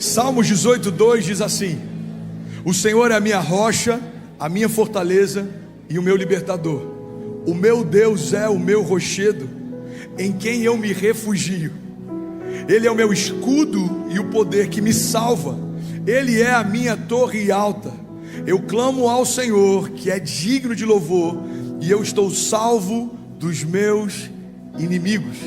Salmos 18:2 diz assim: o Senhor é a minha rocha, a minha fortaleza e o meu libertador. O meu Deus é o meu rochedo, em quem eu me refugio. Ele é o meu escudo e o poder que me salva. Ele é a minha torre alta. Eu clamo ao Senhor, que é digno de louvor, e eu estou salvo dos meus inimigos.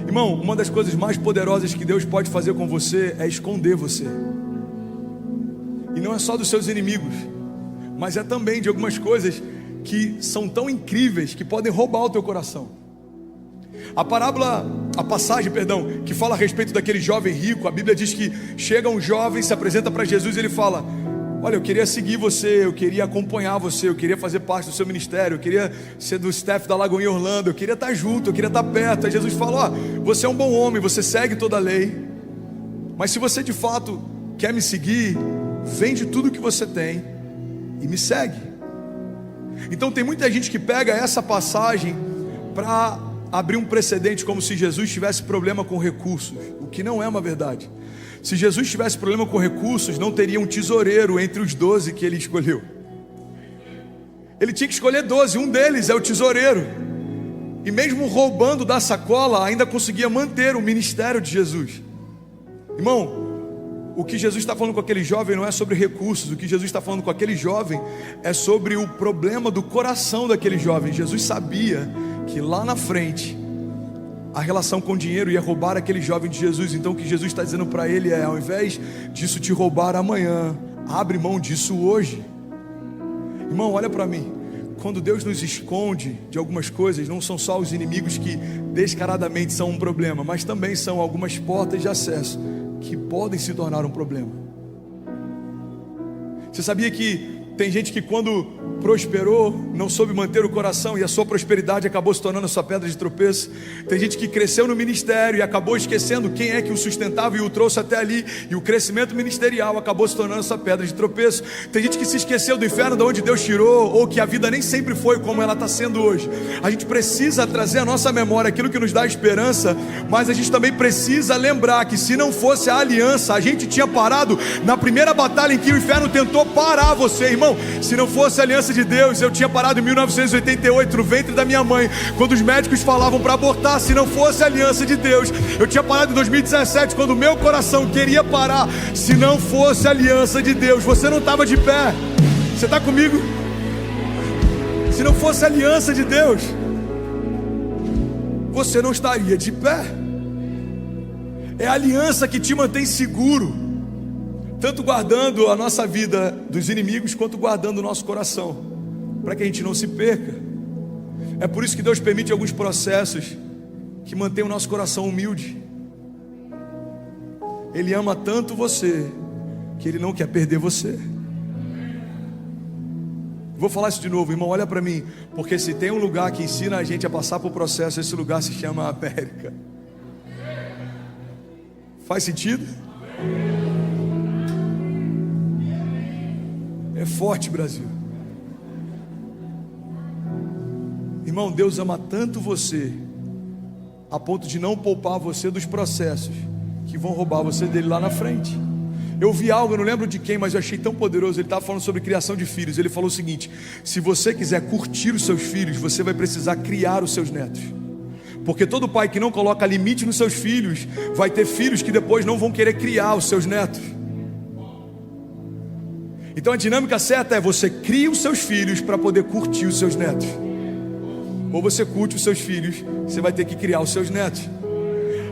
Irmão, uma das coisas mais poderosas que Deus pode fazer com você é esconder você. E não é só dos seus inimigos, mas é também de algumas coisas que são tão incríveis que podem roubar o teu coração. A passagem, que fala a respeito daquele jovem rico, a Bíblia diz que chega um jovem, se apresenta para Jesus e ele fala: olha, eu queria seguir você, eu queria acompanhar você, eu queria fazer parte do seu ministério, eu queria ser do staff da Lagoinha Orlando, eu queria estar junto, eu queria estar perto. Aí Jesus fala: ó, você é um bom homem, você segue toda a lei, mas se você de fato quer me seguir, vende tudo que você tem e me segue. Então tem muita gente que pega essa passagem para abrir um precedente, como se Jesus tivesse problema com recursos, o que não é uma verdade. Se Jesus tivesse problema com recursos, não teria um tesoureiro entre os 12 que ele escolheu. Ele tinha que escolher 12, um deles é o tesoureiro. E mesmo roubando da sacola, ainda conseguia manter o ministério de Jesus. Irmão, o que Jesus está falando com aquele jovem não é sobre recursos. O que Jesus está falando com aquele jovem é sobre o problema do coração daquele jovem. Jesus sabia que lá na frente a relação com o dinheiro ia roubar aquele jovem de Jesus. Então o que Jesus está dizendo para ele é: ao invés disso te roubar amanhã, abre mão disso hoje. Irmão, olha para mim. Quando Deus nos esconde de algumas coisas, não são só os inimigos que descaradamente são um problema, mas também são algumas portas de acesso que podem se tornar um problema. Você sabia que tem gente que quando prosperou, não soube manter o coração, e a sua prosperidade acabou se tornando a sua pedra de tropeço? Tem gente que cresceu no ministério e acabou esquecendo quem é que o sustentava e o trouxe até ali, e o crescimento ministerial acabou se tornando a sua pedra de tropeço. Tem gente que se esqueceu do inferno de onde Deus tirou, ou que a vida nem sempre foi como ela está sendo hoje. A gente precisa trazer à nossa memória aquilo que nos dá esperança, mas a gente também precisa lembrar que se não fosse a aliança, a gente tinha parado na primeira batalha em que o inferno tentou parar você, irmão. Se não fosse a aliança de Deus, eu tinha parado em 1988 no ventre da minha mãe, quando os médicos falavam para abortar. Se não fosse a aliança de Deus, eu tinha parado em 2017, quando o meu coração queria parar. Se não fosse a aliança de Deus, você não estava de pé. Você está comigo? Se não fosse a aliança de Deus, você não estaria de pé. É a aliança que te mantém seguro, tanto guardando a nossa vida dos inimigos, quanto guardando o nosso coração, para que a gente não se perca. É por isso que Deus permite alguns processos que mantêm o nosso coração humilde. Ele ama tanto você, que Ele não quer perder você. Vou falar isso de novo, irmão, olha para mim, porque se tem um lugar que ensina a gente a passar por processo, esse lugar se chama América. Faz sentido? É forte, Brasil. Irmão, Deus ama tanto você, a ponto de não poupar você dos processos que vão roubar você dele lá na frente. Eu vi algo, eu não lembro de quem, mas eu achei tão poderoso. Ele estava falando sobre criação de filhos. Ele falou o seguinte: se você quiser curtir os seus filhos, você vai precisar criar os seus netos. Porque todo pai que não coloca limite nos seus filhos, vai ter filhos que depois não vão querer criar os seus netos. Então a dinâmica certa é: você cria os seus filhos para poder curtir os seus netos. Ou você curte os seus filhos, você vai ter que criar os seus netos.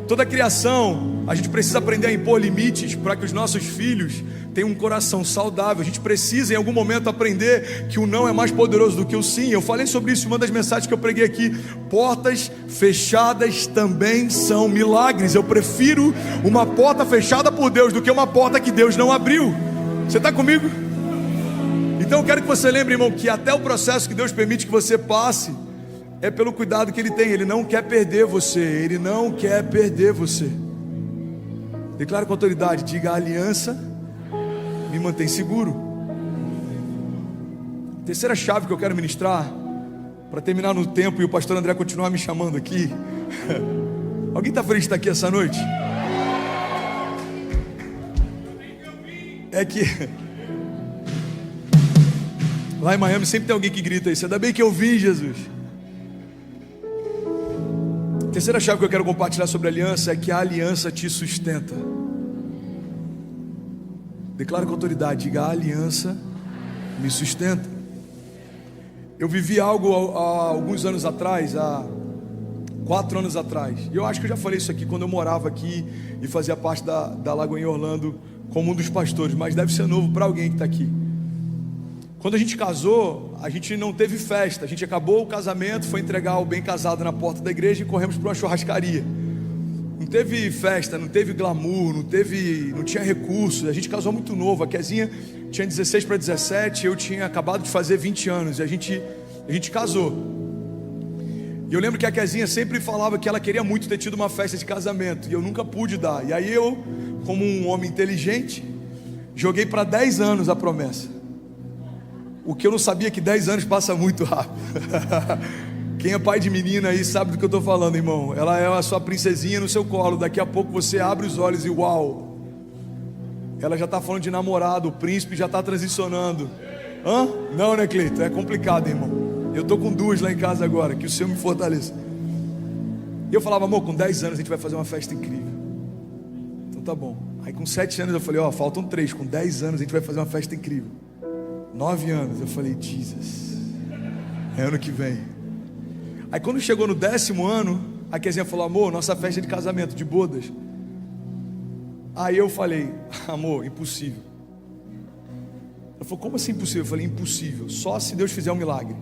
Toda criação, a gente precisa aprender a impor limites para que os nossos filhos tenham um coração saudável. A gente precisa em algum momento aprender que o não é mais poderoso do que o sim. Eu falei sobre isso em uma das mensagens que eu preguei aqui. Portas fechadas também são milagres. Eu prefiro uma porta fechada por Deus do que uma porta que Deus não abriu. Você está comigo? Então eu quero que você lembre, irmão, que até o processo que Deus permite que você passe é pelo cuidado que Ele tem. Ele não quer perder você. Ele não quer perder você. Declare com autoridade, diga: a aliança me mantém seguro. Terceira chave que eu quero ministrar, para terminar no tempo e o pastor André continuar me chamando aqui. Alguém está feliz de estar aqui essa noite? é que lá em Miami sempre tem alguém que grita isso. Ainda bem que eu vim, Jesus. A terceira chave que eu quero compartilhar sobre a aliança é que a aliança te sustenta. Declara com autoridade, diga: a aliança me sustenta. Eu vivi algo há alguns anos atrás, há 4 anos atrás, e eu acho que eu já falei isso aqui quando eu morava aqui e fazia parte da Lagoinha Orlando como um dos pastores, mas deve ser novo para alguém que está aqui. Quando a gente casou, a gente não teve festa, a gente acabou o casamento, foi entregar o bem casado na porta da igreja e corremos para uma churrascaria. Não teve festa, não teve glamour, não tinha recursos. A gente casou muito novo, a Kezinha tinha 16 para 17, eu tinha acabado de fazer 20 anos, e a gente casou. E eu lembro que a Kezinha sempre falava que ela queria muito ter tido uma festa de casamento, e eu nunca pude dar. E aí eu, como um homem inteligente, joguei para 10 anos a promessa. O que eu não sabia, que 10 anos passa muito rápido. Quem é pai de menina aí sabe do que eu estou falando, irmão. Ela é a sua princesinha no seu colo. Daqui a pouco você abre os olhos e uau, ela já está falando de namorado, o príncipe já está transicionando. Hã? Não, né, Cleito? É complicado, irmão. Eu estou com 2 lá em casa agora, que o Senhor me fortaleça. E eu falava: amor, com 10 anos a gente vai fazer uma festa incrível. Então tá bom. Aí com 7 anos eu falei: ó, faltam 3. Com 10 anos a gente vai fazer uma festa incrível. 9 anos, eu falei: Jesus, é ano que vem. Aí quando chegou no 10º ano, a Kezinha falou: amor, nossa festa é de casamento, de bodas. Aí eu falei: amor, impossível. Ela falou: como assim impossível? Eu falei: impossível, só se Deus fizer um milagre.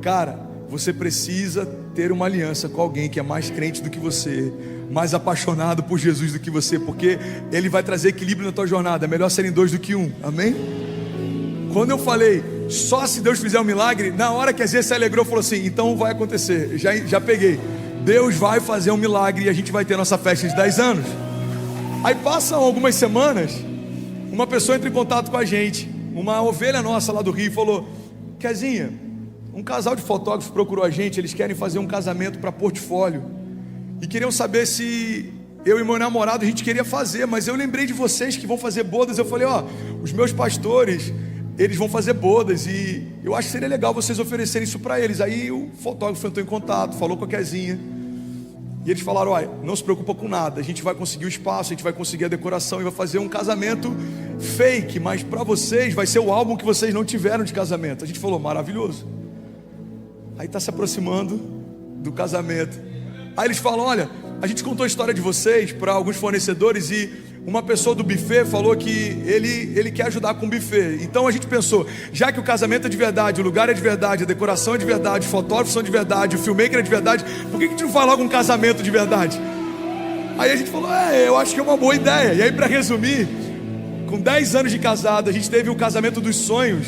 Cara, você precisa ter uma aliança com alguém que é mais crente do que você, mais apaixonado por Jesus do que você, porque Ele vai trazer equilíbrio na tua jornada. É melhor serem 2 do que 1, amém? Quando eu falei, só se Deus fizer um milagre, na hora que a Zé se alegrou, falou assim: então vai acontecer. Já peguei. Deus vai fazer um milagre e a gente vai ter nossa festa de 10 anos. Aí passam algumas semanas, uma pessoa entra em contato com a gente, uma ovelha nossa lá do Rio, e falou: Kezinha, um casal de fotógrafos procurou a gente, eles querem fazer um casamento para portfólio, e queriam saber se eu e meu namorado a gente queria fazer, mas eu lembrei de vocês que vão fazer bodas. Eu falei: ó, os meus pastores, eles vão fazer bodas, e eu acho que seria legal vocês oferecerem isso para eles. Aí o fotógrafo entrou em contato, falou com a Kezinha, e eles falaram: olha, não se preocupa com nada, a gente vai conseguir o espaço, a gente vai conseguir a decoração, e vai fazer um casamento fake, mas para vocês vai ser o álbum que vocês não tiveram de casamento. A gente falou: maravilhoso. Aí está se aproximando do casamento. Aí eles falam: olha, a gente contou a história de vocês para alguns fornecedores, e uma pessoa do buffet falou que ele quer ajudar com o buffet. Então a gente pensou, já que o casamento é de verdade, o lugar é de verdade, a decoração é de verdade, os fotógrafos são de verdade, o filmmaker é de verdade, por que a gente não faz logo um casamento de verdade? Aí a gente falou: eu acho que é uma boa ideia. E aí, para resumir, com 10 anos de casado, a gente teve o casamento dos sonhos,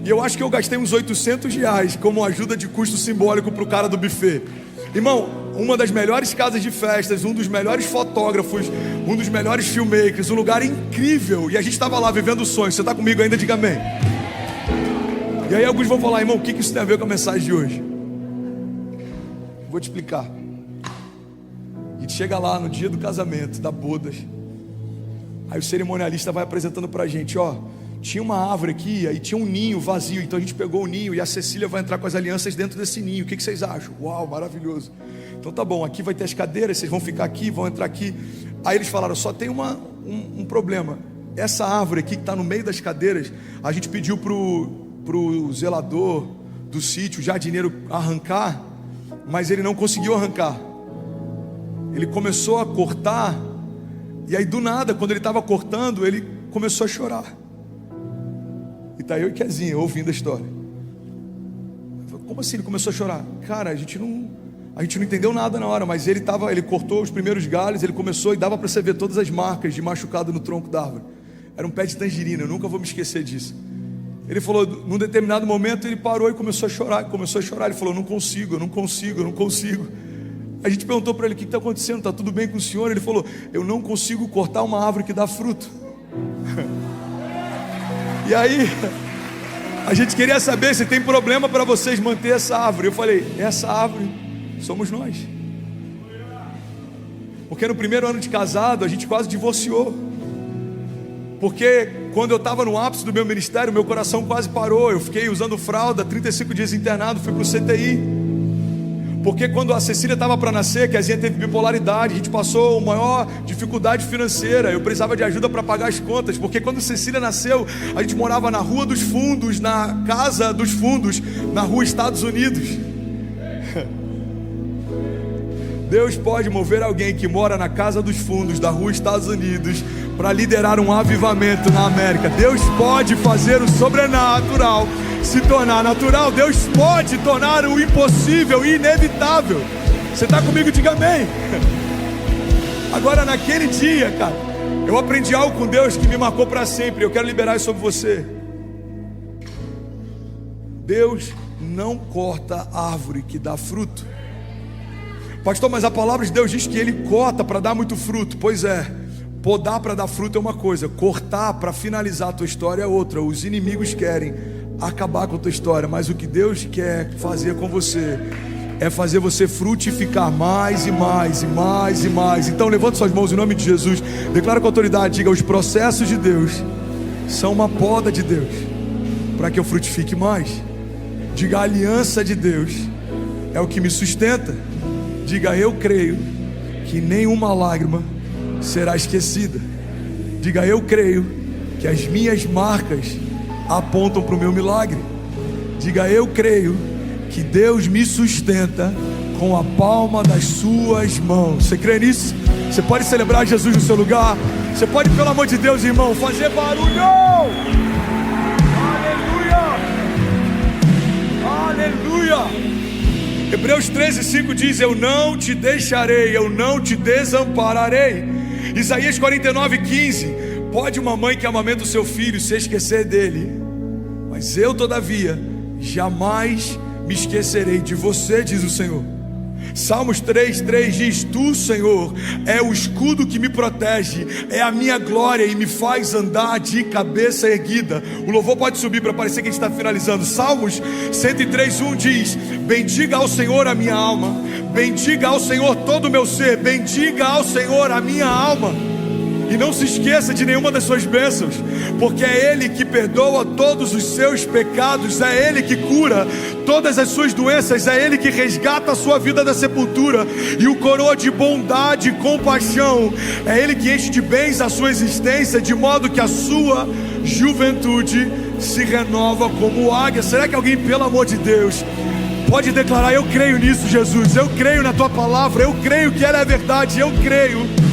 e eu acho que eu gastei uns R$800 como ajuda de custo simbólico para o cara do buffet. Irmão, uma das melhores casas de festas, um dos melhores fotógrafos, um dos melhores filmmakers, um lugar incrível, e a gente estava lá vivendo o sonho. Você está comigo ainda? Diga amém. E aí alguns vão falar: irmão, o que isso tem a ver com a mensagem de hoje? Vou te explicar. A gente chega lá no dia do casamento, da bodas, aí o cerimonialista vai apresentando pra gente: ó, tinha uma árvore aqui, aí tinha um ninho vazio, então a gente pegou o ninho, e a Cecília vai entrar com as alianças dentro desse ninho. O que vocês acham? Uau, maravilhoso. Então tá bom, aqui vai ter as cadeiras, vocês vão ficar aqui, vão entrar aqui. Aí eles falaram: só tem um problema. Essa árvore aqui que está no meio das cadeiras, a gente pediu pro zelador do sítio, o jardineiro, arrancar, mas ele não conseguiu arrancar. Ele começou a cortar, e aí do nada, quando ele estava cortando, ele começou a chorar. E tá eu e Kezinha ouvindo a história. Como assim ele começou a chorar? Cara, a gente não entendeu nada na hora, mas ele cortou os primeiros galhos, ele começou, e dava para você ver todas as marcas de machucado no tronco da árvore. Era um pé de tangerina, eu nunca vou me esquecer disso. Ele falou, num determinado momento ele parou e começou a chorar. Ele falou: eu não consigo. A gente perguntou para ele: o que está acontecendo? Está tudo bem com o senhor? Ele falou: eu não consigo cortar uma árvore que dá fruto. E aí a gente queria saber se tem problema para vocês manter essa árvore. Eu falei: essa árvore somos nós. Porque no primeiro ano de casado a gente quase divorciou, Porque quando eu estava no ápice do meu ministério, meu coração quase parou. Eu fiquei usando fralda, 35 dias internado, fui para o CTI. Porque quando a Cecília estava para nascer, que a Zinha teve bipolaridade, a gente passou uma maior dificuldade financeira. Eu precisava de ajuda para pagar as contas. Porque quando a Cecília nasceu, a gente morava na Rua dos Fundos, na Casa dos Fundos, na Rua Estados Unidos. Deus pode mover alguém que mora na Casa dos Fundos da Rua Estados Unidos para liderar um avivamento na América. Deus pode fazer o sobrenatural se tornar natural. Deus pode tornar o impossível inevitável. Você está comigo? Diga amém. Agora, naquele dia, cara, eu aprendi algo com Deus que me marcou para sempre. Eu quero liberar isso sobre você. Deus não corta árvore que dá fruto. Pastor, mas a palavra de Deus diz que Ele corta para dar muito fruto. Pois é, podar para dar fruto é uma coisa, cortar para finalizar a tua história é outra. Os inimigos querem acabar com a tua história, mas o que Deus quer fazer com você é fazer você frutificar mais e mais e mais e mais. Então levante suas mãos em nome de Jesus, declara com autoridade, diga: os processos de Deus são uma poda de Deus para que eu frutifique mais. Diga: a aliança de Deus é o que me sustenta. Diga: eu creio que nenhuma lágrima será esquecida. Diga: eu creio que as minhas marcas apontam para o meu milagre. Diga: eu creio que Deus me sustenta com a palma das suas mãos. Você crê nisso? Você pode celebrar Jesus no seu lugar. Você pode, pelo amor de Deus, irmão, fazer barulho. Aleluia. Aleluia. Hebreus 13:5 diz: eu não te deixarei, eu não te desampararei. Isaías 49:15: pode uma mãe que amamenta o seu filho se esquecer dele, mas eu todavia jamais me esquecerei de você, diz o Senhor. Salmos 3:3 diz: tu, Senhor, é o escudo que me protege, é a minha glória e me faz andar de cabeça erguida. O louvor pode subir para parecer que a gente está finalizando. Salmos 103:1 diz: bendiga ao Senhor a minha alma, bendiga ao Senhor todo o meu ser, bendiga ao Senhor a minha alma. E não se esqueça de nenhuma das suas bênçãos, porque é Ele que perdoa todos os seus pecados, é Ele que cura todas as suas doenças, é Ele que resgata a sua vida da sepultura e o coroa de bondade e compaixão. É Ele que enche de bens a sua existência, de modo que a sua juventude se renova como águia. Será que alguém, pelo amor de Deus, pode declarar: eu creio nisso, Jesus, eu creio na Tua palavra, eu creio que ela é verdade, eu creio.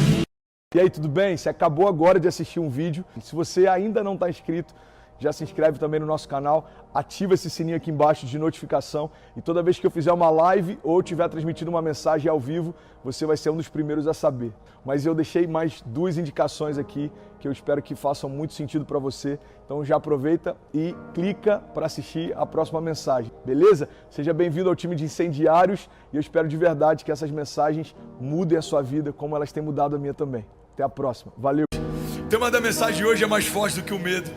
E aí, tudo bem? Você acabou agora de assistir um vídeo. Se você ainda não está inscrito, já se inscreve também no nosso canal, ativa esse sininho aqui embaixo de notificação e toda vez que eu fizer uma live ou estiver transmitindo uma mensagem ao vivo, você vai ser um dos primeiros a saber. Mas eu deixei mais 2 indicações aqui que eu espero que façam muito sentido para você. Então já aproveita e clica para assistir a próxima mensagem, beleza? Seja bem-vindo ao time de incendiários e eu espero de verdade que essas mensagens mudem a sua vida como elas têm mudado a minha também. Até a próxima. Valeu. O tema da mensagem de hoje é mais forte do que o medo.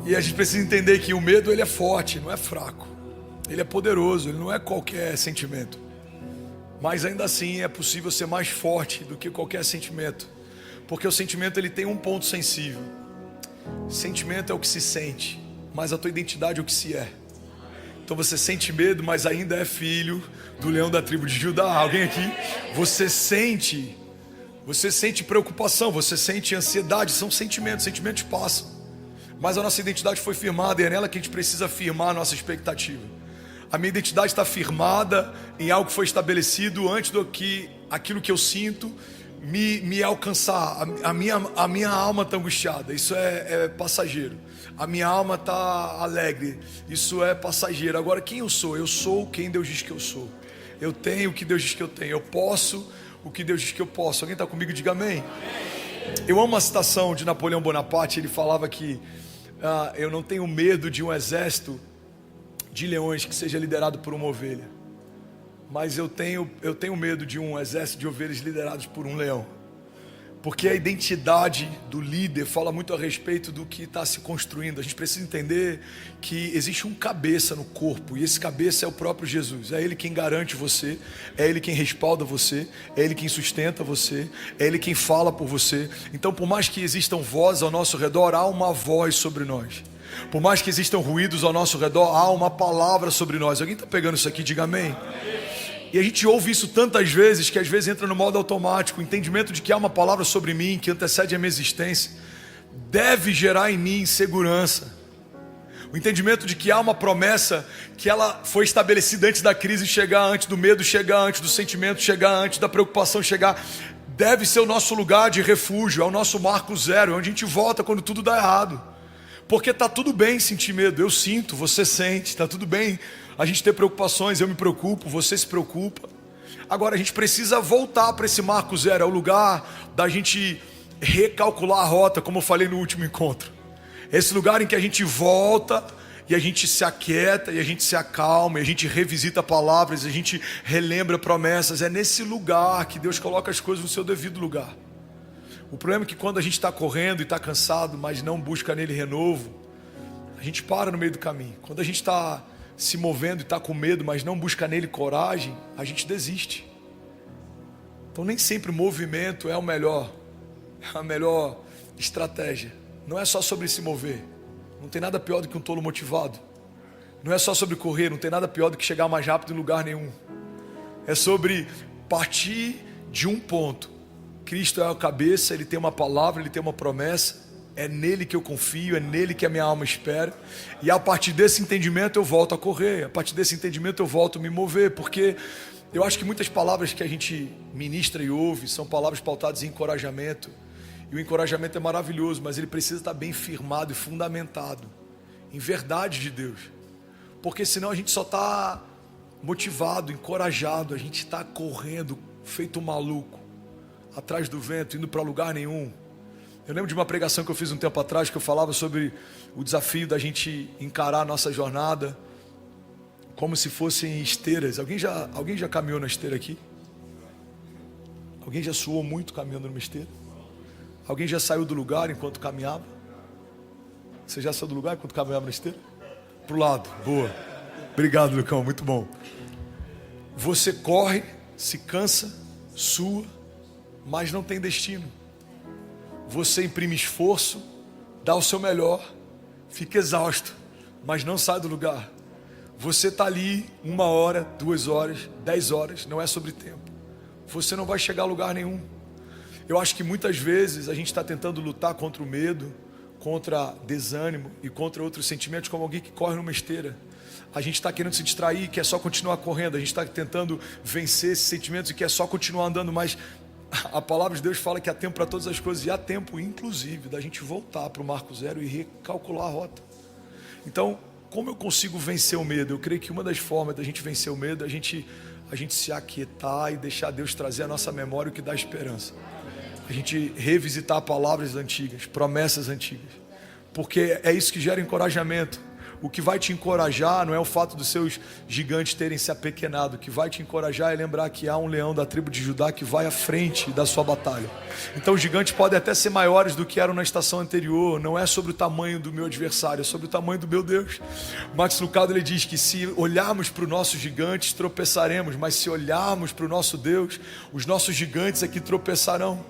E a gente precisa entender que o medo, ele é forte, não é fraco. Ele é poderoso, ele não é qualquer sentimento. Mas ainda assim é possível ser mais forte do que qualquer sentimento. Porque o sentimento, ele tem um ponto sensível. Sentimento é o que se sente, mas a tua identidade é o que se é. Então você sente medo, mas ainda é filho do leão da tribo de Judá. Alguém aqui? Você sente preocupação, você sente ansiedade, são sentimentos, sentimentos passam. Mas a nossa identidade foi firmada e é nela que a gente precisa firmar a nossa expectativa. A minha identidade está firmada em algo que foi estabelecido antes do que aquilo que eu sinto me alcançar. A minha alma está angustiada, isso é passageiro. A minha alma está alegre, isso é passageiro. Agora, quem eu sou? Eu sou quem Deus diz que eu sou. Eu tenho o que Deus diz que eu tenho. Eu posso o que Deus diz que eu posso. Alguém está comigo? Diga amém. Eu amo uma citação de Napoleão Bonaparte. Ele falava que eu não tenho medo de um exército de leões que seja liderado por uma ovelha, mas eu tenho medo de um exército de ovelhas liderados por um leão. Porque a identidade do líder fala muito a respeito do que está se construindo. A gente precisa entender que existe um cabeça no corpo, e esse cabeça é o próprio Jesus. É Ele quem garante você, é Ele quem respalda você, é Ele quem sustenta você, é Ele quem fala por você. Então, por mais que existam vozes ao nosso redor, há uma voz sobre nós. Por mais que existam ruídos ao nosso redor, há uma palavra sobre nós. Alguém está pegando isso aqui? Diga amém. E a gente ouve isso tantas vezes, que às vezes entra no modo automático. O entendimento de que há uma palavra sobre mim, que antecede a minha existência, deve gerar em mim segurança. O entendimento de que há uma promessa, que ela foi estabelecida antes da crise chegar, antes do medo chegar, antes do sentimento chegar, antes da preocupação chegar, deve ser o nosso lugar de refúgio, é o nosso marco zero, onde a gente volta quando tudo dá errado. Porque está tudo bem sentir medo, eu sinto, você sente, está tudo bem a gente ter preocupações, eu me preocupo, você se preocupa. Agora a gente precisa voltar para esse marco zero, é o lugar da gente recalcular a rota, como eu falei no último encontro. Esse lugar em que a gente volta e a gente se aquieta, e a gente se acalma, e a gente revisita palavras, e a gente relembra promessas. É nesse lugar que Deus coloca as coisas no seu devido lugar. O problema é que quando a gente está correndo e está cansado, mas não busca nele renovo, a gente para no meio do caminho. Quando a gente está se movendo e está com medo, mas não busca nele coragem, a gente desiste. Então nem sempre o movimento é a melhor estratégia. Não é só sobre se mover. Não tem nada pior do que um tolo motivado. Não é só sobre correr, não tem nada pior do que chegar mais rápido em lugar nenhum. É sobre partir de um ponto. Cristo é a cabeça, Ele tem uma palavra, Ele tem uma promessa. É nele que eu confio, é nele que a minha alma espera. E a partir desse entendimento eu volto a correr. A partir desse entendimento eu volto a me mover. Porque eu acho que muitas palavras que a gente ministra e ouve são palavras pautadas em encorajamento. E o encorajamento é maravilhoso, mas ele precisa estar bem firmado e fundamentado em verdade de Deus. Porque senão a gente só está motivado, encorajado. A gente está correndo, feito um maluco, atrás do vento, indo para lugar nenhum. Eu lembro de uma pregação que eu fiz um tempo atrás, que eu falava sobre o desafio da gente encarar a nossa jornada como se fossem esteiras. Alguém já caminhou na esteira aqui? Alguém já suou muito caminhando numa esteira? Alguém já saiu do lugar enquanto caminhava? Você já saiu do lugar enquanto caminhava na esteira? Pro lado, boa. Obrigado, Lucão, muito bom. Você corre, se cansa, sua, mas não tem destino. Você imprime esforço, dá o seu melhor, fica exausto, mas não sai do lugar. Você está ali 1 hora, 2 horas, 10 horas, não é sobre tempo. Você não vai chegar a lugar nenhum. Eu acho que muitas vezes a gente está tentando lutar contra o medo, contra desânimo e contra outros sentimentos, como alguém que corre numa esteira. A gente está querendo se distrair, quer só continuar correndo. A gente está tentando vencer esses sentimentos e quer só continuar andando, mas a palavra de Deus fala que há tempo para todas as coisas, e há tempo inclusive da gente voltar para o marco zero e recalcular a rota. Então, como eu consigo vencer o medo? Eu creio que uma das formas da gente vencer o medo é a gente se aquietar e deixar Deus trazer à nossa memória o que dá esperança. A gente revisitar palavras antigas, promessas antigas, porque é isso que gera encorajamento. O que vai te encorajar não é o fato dos seus gigantes terem se apequenado. O que vai te encorajar é lembrar que há um leão da tribo de Judá que vai à frente da sua batalha. Então os gigantes podem até ser maiores do que eram na estação anterior. Não é sobre o tamanho do meu adversário, é sobre o tamanho do meu Deus. Max Lucado, ele diz que se olharmos para os nossos gigantes, tropeçaremos. Mas se olharmos para o nosso Deus, os nossos gigantes aqui tropeçarão.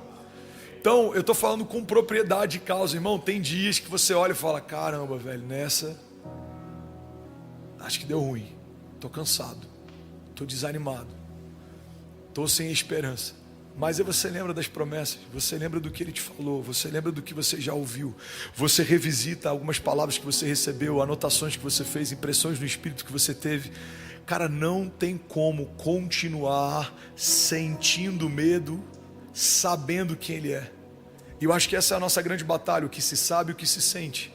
Então eu estou falando com propriedade de causa, irmão. Tem dias que você olha e fala: caramba, velho, nessa acho que deu ruim, estou cansado, estou desanimado, estou sem esperança. Mas aí você lembra das promessas, você lembra do que Ele te falou, você lembra do que você já ouviu, você revisita algumas palavras que você recebeu, anotações que você fez, impressões no Espírito que você teve. Cara, não tem como continuar sentindo medo, sabendo quem Ele é. E eu acho que essa é a nossa grande batalha, o que se sabe e o que se sente.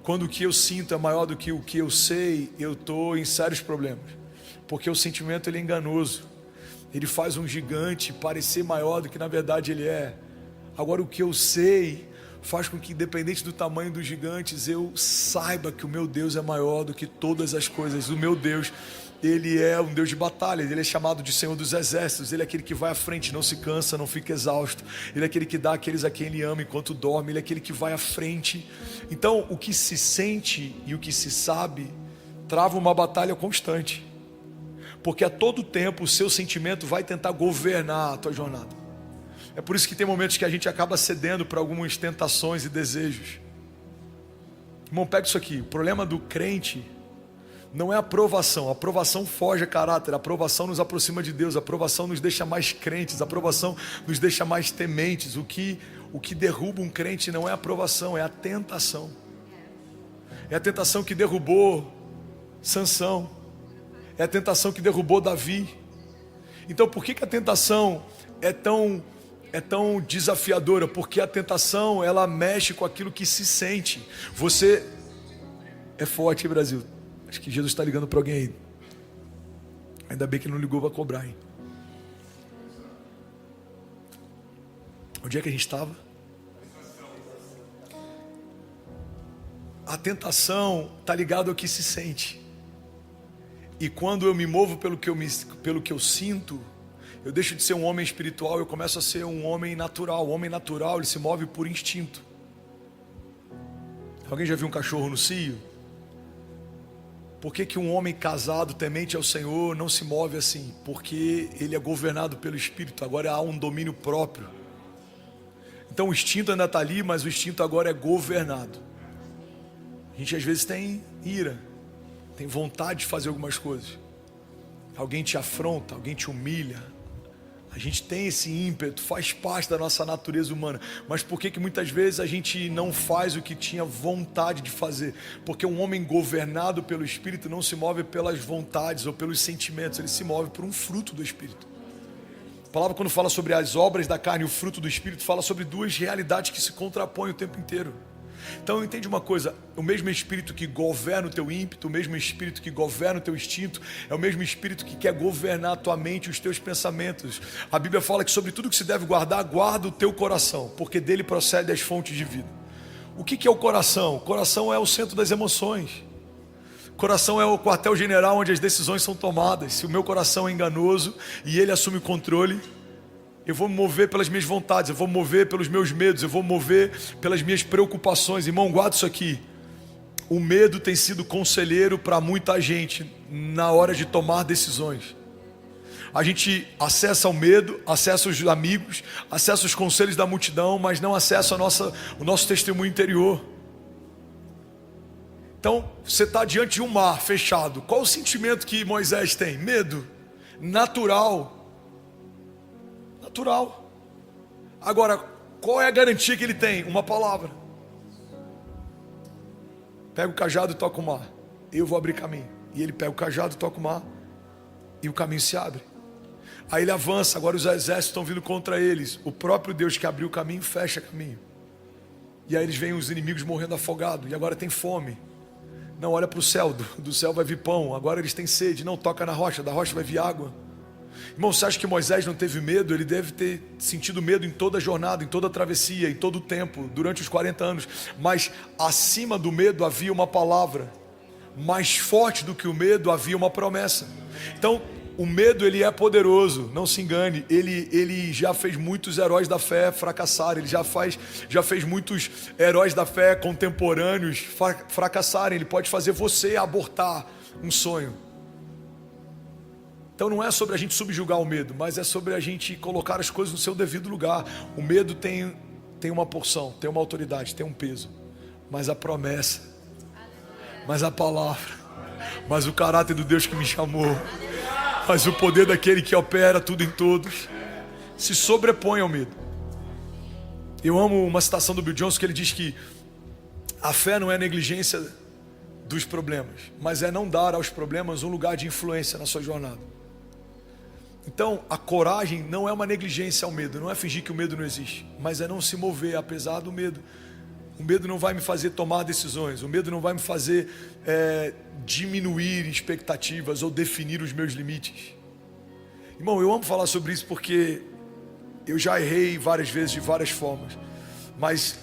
Quando o que eu sinto é maior do que o que eu sei, eu estou em sérios problemas. Porque o sentimento, ele é enganoso. Ele faz um gigante parecer maior do que na verdade ele é. Agora o que eu sei faz com que, independente do tamanho dos gigantes, eu saiba que o meu Deus é maior do que todas as coisas. O meu Deus, Ele é um Deus de batalha, Ele é chamado de Senhor dos Exércitos. Ele é aquele que vai à frente, não se cansa, não fica exausto. Ele é aquele que dá àqueles a quem Ele ama enquanto dorme. Ele é aquele que vai à frente. Então, o que se sente e o que se sabe trava uma batalha constante, porque a todo tempo o seu sentimento vai tentar governar a tua jornada. É por isso que tem momentos que a gente acaba cedendo para algumas tentações e desejos. Irmão, pega isso aqui. O problema do crente não é a aprovação. A aprovação foge a caráter. A aprovação nos aproxima de Deus. A aprovação nos deixa mais crentes. A aprovação nos deixa mais tementes. O que derruba um crente não é a aprovação, é a tentação. É a tentação que derrubou Sansão. É a tentação que derrubou Davi. Então por que a tentação é tão desafiadora? Porque a tentação, ela mexe com aquilo que se sente. Você é forte, hein, Brasil? Acho que Jesus está ligando para alguém aí. Ainda bem que ele não ligou para cobrar, hein? Onde é que a gente estava? A tentação está ligada ao que se sente. E quando eu me movo pelo que eu sinto, eu deixo de ser um homem espiritual, eu começo a ser um homem natural. O homem natural, ele se move por instinto. Alguém já viu um cachorro no cio? Por que um homem casado, temente ao Senhor, não se move assim? Porque ele é governado pelo Espírito, agora há um domínio próprio. Então o instinto ainda está ali, mas o instinto agora é governado. A gente às vezes tem ira, tem vontade de fazer algumas coisas. Alguém te afronta, alguém te humilha. A gente tem esse ímpeto, faz parte da nossa natureza humana. Mas por que muitas vezes a gente não faz o que tinha vontade de fazer? Porque um homem governado pelo Espírito não se move pelas vontades ou pelos sentimentos, ele se move por um fruto do Espírito. A palavra, quando fala sobre as obras da carne e o fruto do Espírito, fala sobre duas realidades que se contrapõem o tempo inteiro. Então entende uma coisa, o mesmo Espírito que governa o teu ímpeto, o mesmo Espírito que governa o teu instinto, é o mesmo Espírito que quer governar a tua mente e os teus pensamentos. A Bíblia fala que sobre tudo que se deve guardar, guarda o teu coração, porque dele procede as fontes de vida. O que é o coração? O coração é o centro das emoções. O coração é o quartel-general onde as decisões são tomadas. Se o meu coração é enganoso e ele assume o controle, eu vou me mover pelas minhas vontades, eu vou me mover pelos meus medos, eu vou me mover pelas minhas preocupações. Irmão, guarda isso aqui. O medo tem sido conselheiro para muita gente na hora de tomar decisões. A gente acessa o medo, acessa os amigos, acessa os conselhos da multidão, mas não acessa o nosso testemunho interior. Então, você está diante de um mar fechado. Qual o sentimento que Moisés tem? Medo. Natural. Agora, qual é a garantia que ele tem? Uma palavra. Pega o cajado e toca o mar. Eu vou abrir caminho. E ele pega o cajado e toca o mar. E o caminho se abre. Aí ele avança. Agora os exércitos estão vindo contra eles. O próprio Deus que abriu o caminho fecha caminho. E aí eles veem os inimigos morrendo afogados. E agora tem fome. Não, olha para o céu. Do céu vai vir pão. Agora eles têm sede. Não, toca na rocha. Da rocha vai vir água. Irmão, você acha que Moisés não teve medo? Ele deve ter sentido medo em toda a jornada, em toda a travessia, em todo o tempo, durante os 40 anos. Mas acima do medo havia uma palavra. Mais forte do que o medo havia uma promessa. Então, o medo, ele é poderoso, não se engane. Ele já fez muitos heróis da fé fracassarem. Ele já fez muitos heróis da fé contemporâneos fracassarem. Ele pode fazer você abortar um sonho. Então não é sobre a gente subjugar o medo, mas é sobre a gente colocar as coisas no seu devido lugar. O medo tem uma porção, tem uma autoridade, tem um peso. Mas a promessa, mas a palavra, mas o caráter do Deus que me chamou, mas o poder daquele que opera tudo em todos, se sobrepõe ao medo. Eu amo uma citação do Bill Johnson que ele diz que a fé não é negligência dos problemas, mas é não dar aos problemas um lugar de influência na sua jornada. Então, a coragem não é uma negligência ao medo, não é fingir que o medo não existe, mas é não se mover apesar do medo. O medo não vai me fazer tomar decisões, o medo não vai me fazer diminuir expectativas ou definir os meus limites. Irmão, eu amo falar sobre isso porque eu já errei várias vezes de várias formas, mas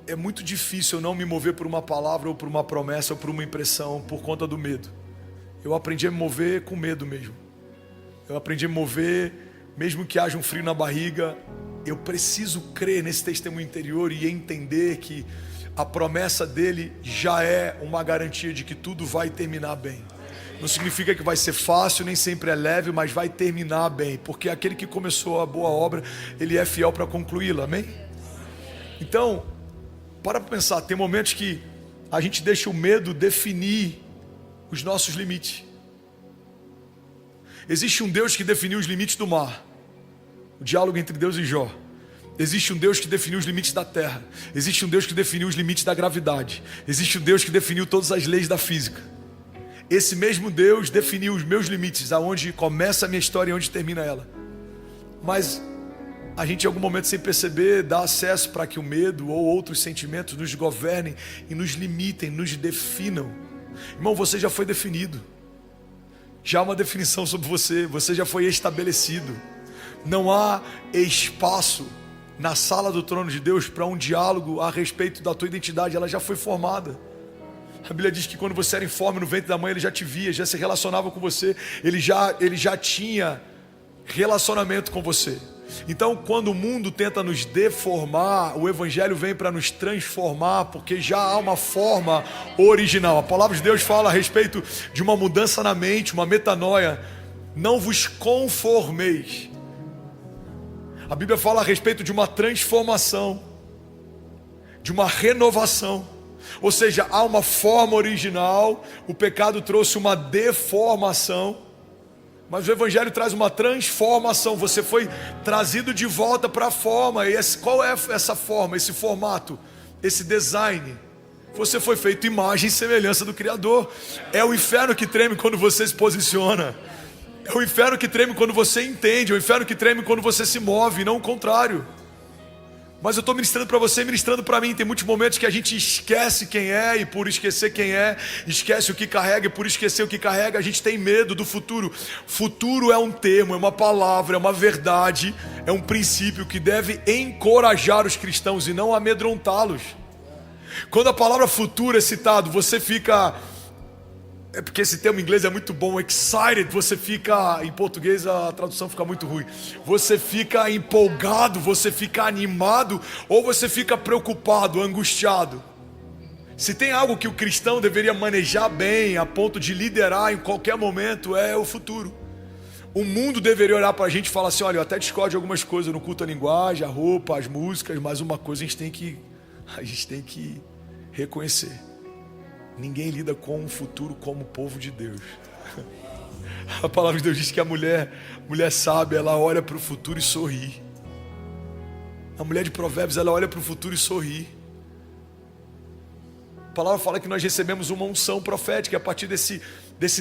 é muito difícil eu não me mover por uma palavra ou por uma promessa ou por uma impressão por conta do medo. Eu aprendi a me mover com medo mesmo. Eu aprendi a me mover, mesmo que haja um frio na barriga. Eu preciso crer nesse testemunho interior e entender que a promessa dele já é uma garantia de que tudo vai terminar bem. Não significa que vai ser fácil, nem sempre é leve, mas vai terminar bem, porque aquele que começou a boa obra, ele é fiel para concluí-la, amém? Então, para pensar, tem momentos que a gente deixa o medo definir os nossos limites. Existe um Deus que definiu os limites do mar, o diálogo entre Deus e Jó. Existe um Deus que definiu os limites da terra. Existe um Deus que definiu os limites da gravidade. Existe um Deus que definiu todas as leis da física. Esse mesmo Deus definiu os meus limites, aonde começa a minha história e onde termina ela. Mas a gente em algum momento, sem perceber, dá acesso para que o medo ou outros sentimentos nos governem e nos limitem, nos definam. Irmão, você já foi definido. Já há uma definição sobre você. Você já foi estabelecido. Não há espaço na sala do trono de Deus para um diálogo a respeito da tua identidade. Ela já foi formada. A Bíblia diz que quando você era informe no ventre da mãe, ele já te via, já se relacionava com você, ele já tinha relacionamento com você. Então, quando o mundo tenta nos deformar, o Evangelho vem para nos transformar, porque já há uma forma original. A palavra de Deus fala a respeito de uma mudança na mente, uma metanoia. Não vos conformeis. A Bíblia fala a respeito de uma transformação, de uma renovação. Ou seja, há uma forma original, o pecado trouxe uma deformação, mas o Evangelho traz uma transformação. Você foi trazido de volta para a forma. E qual é essa forma, esse formato, esse design? Você foi feito imagem e semelhança do Criador. É o inferno que treme quando você se posiciona. É o inferno que treme quando você entende. É o inferno que treme quando você se move, não o contrário. Mas eu estou ministrando para você, ministrando para mim. Tem muitos momentos que a gente esquece quem é, e por esquecer quem é, esquece o que carrega, e por esquecer o que carrega, a gente tem medo do futuro. Futuro é um termo, é uma palavra, é uma verdade, é um princípio que deve encorajar os cristãos e não amedrontá-los. Quando a palavra futuro é citado, você fica... É porque esse termo em inglês é muito bom, excited, você fica, em português a tradução fica muito ruim. Você fica empolgado, você fica animado, ou você fica preocupado, angustiado. Se tem algo que o cristão deveria manejar bem, a ponto de liderar em qualquer momento, é o futuro. O mundo deveria olhar para a gente e falar assim: olha, eu até discordo de algumas coisas no culto à linguagem, a roupa, as músicas, mas uma coisa a gente tem que reconhecer. Ninguém lida com o futuro como o povo de Deus. A palavra de Deus diz que a mulher sábia, ela olha para o futuro e sorri. A mulher de Provérbios, ela olha para o futuro e sorri. A palavra fala que nós recebemos uma unção profética. E a partir desse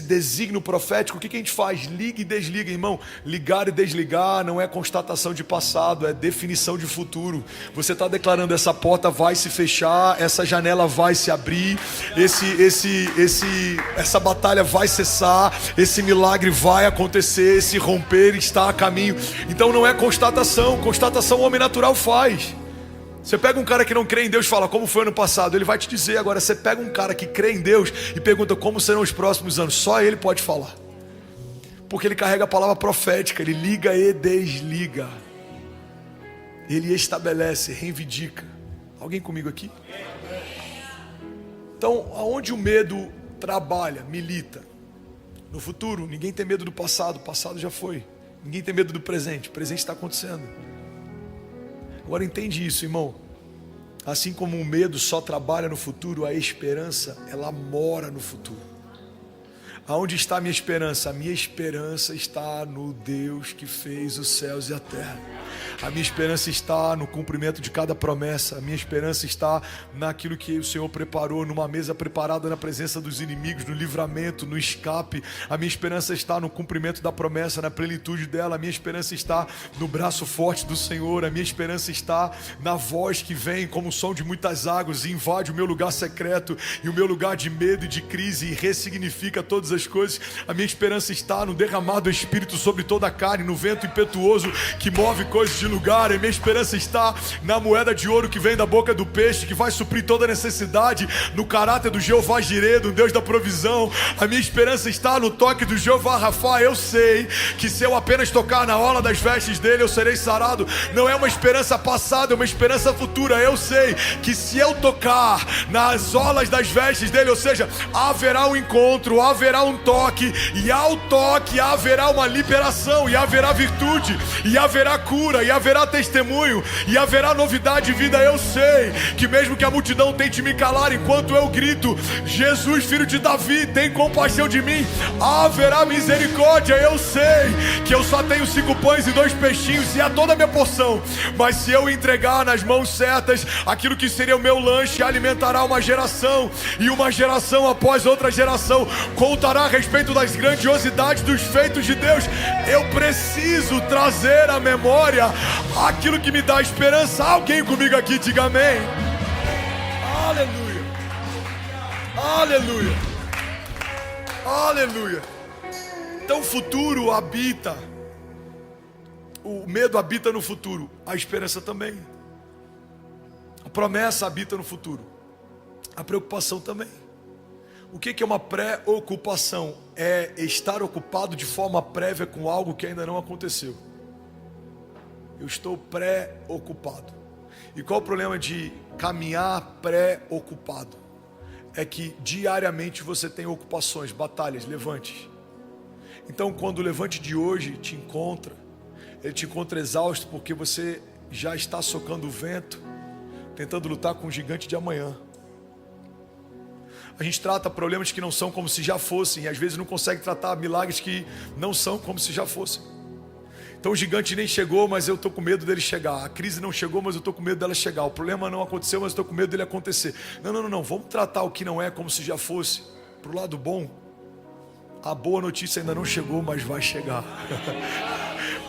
desígnio profético, o que a gente faz? Liga e desliga, irmão. Ligar e desligar não é constatação de passado, é definição de futuro. Você está declarando: essa porta vai se fechar, essa janela vai se abrir, essa batalha vai cessar, esse milagre vai acontecer, esse romper está a caminho. Então não é constatação o homem natural faz. Você pega um cara que não crê em Deus e fala: como foi ano passado? Ele vai te dizer. Agora você pega um cara que crê em Deus e pergunta: como serão os próximos anos? Só ele pode falar, porque ele carrega a palavra profética. Ele liga e desliga, ele estabelece, reivindica. Alguém comigo aqui? Então, aonde o medo trabalha, milita? No futuro. Ninguém tem medo do passado, o passado já foi. Ninguém tem medo do presente, o presente está acontecendo. Agora entende isso, irmão. Assim como o medo só trabalha no futuro, a esperança, ela mora no futuro. Aonde está a minha esperança? A minha esperança está no Deus que fez os céus e a terra. A minha esperança está no cumprimento de cada promessa. A minha esperança está naquilo que o Senhor preparou, numa mesa preparada na presença dos inimigos, no livramento, no escape. A minha esperança está no cumprimento da promessa, na plenitude dela. A minha esperança está no braço forte do Senhor. A minha esperança está na voz que vem como o som de muitas águas e invade o meu lugar secreto e o meu lugar de medo e de crise e ressignifica todas as as coisas. A minha esperança está no derramar do Espírito sobre toda a carne, no vento impetuoso que move coisas de lugar. A minha esperança está na moeda de ouro que vem da boca do peixe, que vai suprir toda necessidade, no caráter do Jeová Jireh, do Deus da provisão. A minha esperança está no toque do Jeová Rafa. Eu sei que se eu apenas tocar na orla das vestes dele, eu serei sarado. Não é uma esperança passada, é uma esperança futura. Eu sei que se eu tocar nas orlas das vestes dele, ou seja, haverá um encontro, haverá um toque, e ao toque haverá uma liberação, e haverá virtude, e haverá cura, e haverá testemunho, e haverá novidade de vida. Eu sei que mesmo que a multidão tente me calar, enquanto eu grito, Jesus, filho de Davi, tem compaixão de mim, haverá misericórdia. Eu sei que eu só tenho 5 pães e 2 peixinhos, e é toda a minha porção, mas se eu entregar nas mãos certas aquilo que seria o meu lanche, alimentará uma geração, e uma geração após outra geração contará a respeito das grandiosidades dos feitos de Deus. Eu preciso trazer à memória aquilo que me dá esperança. Alguém comigo aqui, diga amém. Aleluia, aleluia, aleluia. Então o futuro habita, o medo habita no futuro, a esperança também. A promessa habita no futuro, a preocupação também. O que é uma preocupação? É estar ocupado de forma prévia com algo que ainda não aconteceu. Eu estou preocupado. E qual o problema de caminhar preocupado? É que diariamente você tem ocupações, batalhas, levantes. Então quando o levante de hoje te encontra, ele te encontra exausto porque você já está socando o vento, tentando lutar com o gigante de amanhã. A gente trata problemas que não são como se já fossem, e às vezes não consegue tratar milagres que não são como se já fossem. Então o gigante nem chegou, mas eu estou com medo dele chegar. A crise não chegou, mas eu estou com medo dela chegar. O problema não aconteceu, mas eu estou com medo dele acontecer. Não. Vamos tratar o que não é como se já fosse. Para o lado bom, a boa notícia ainda não chegou, mas vai chegar.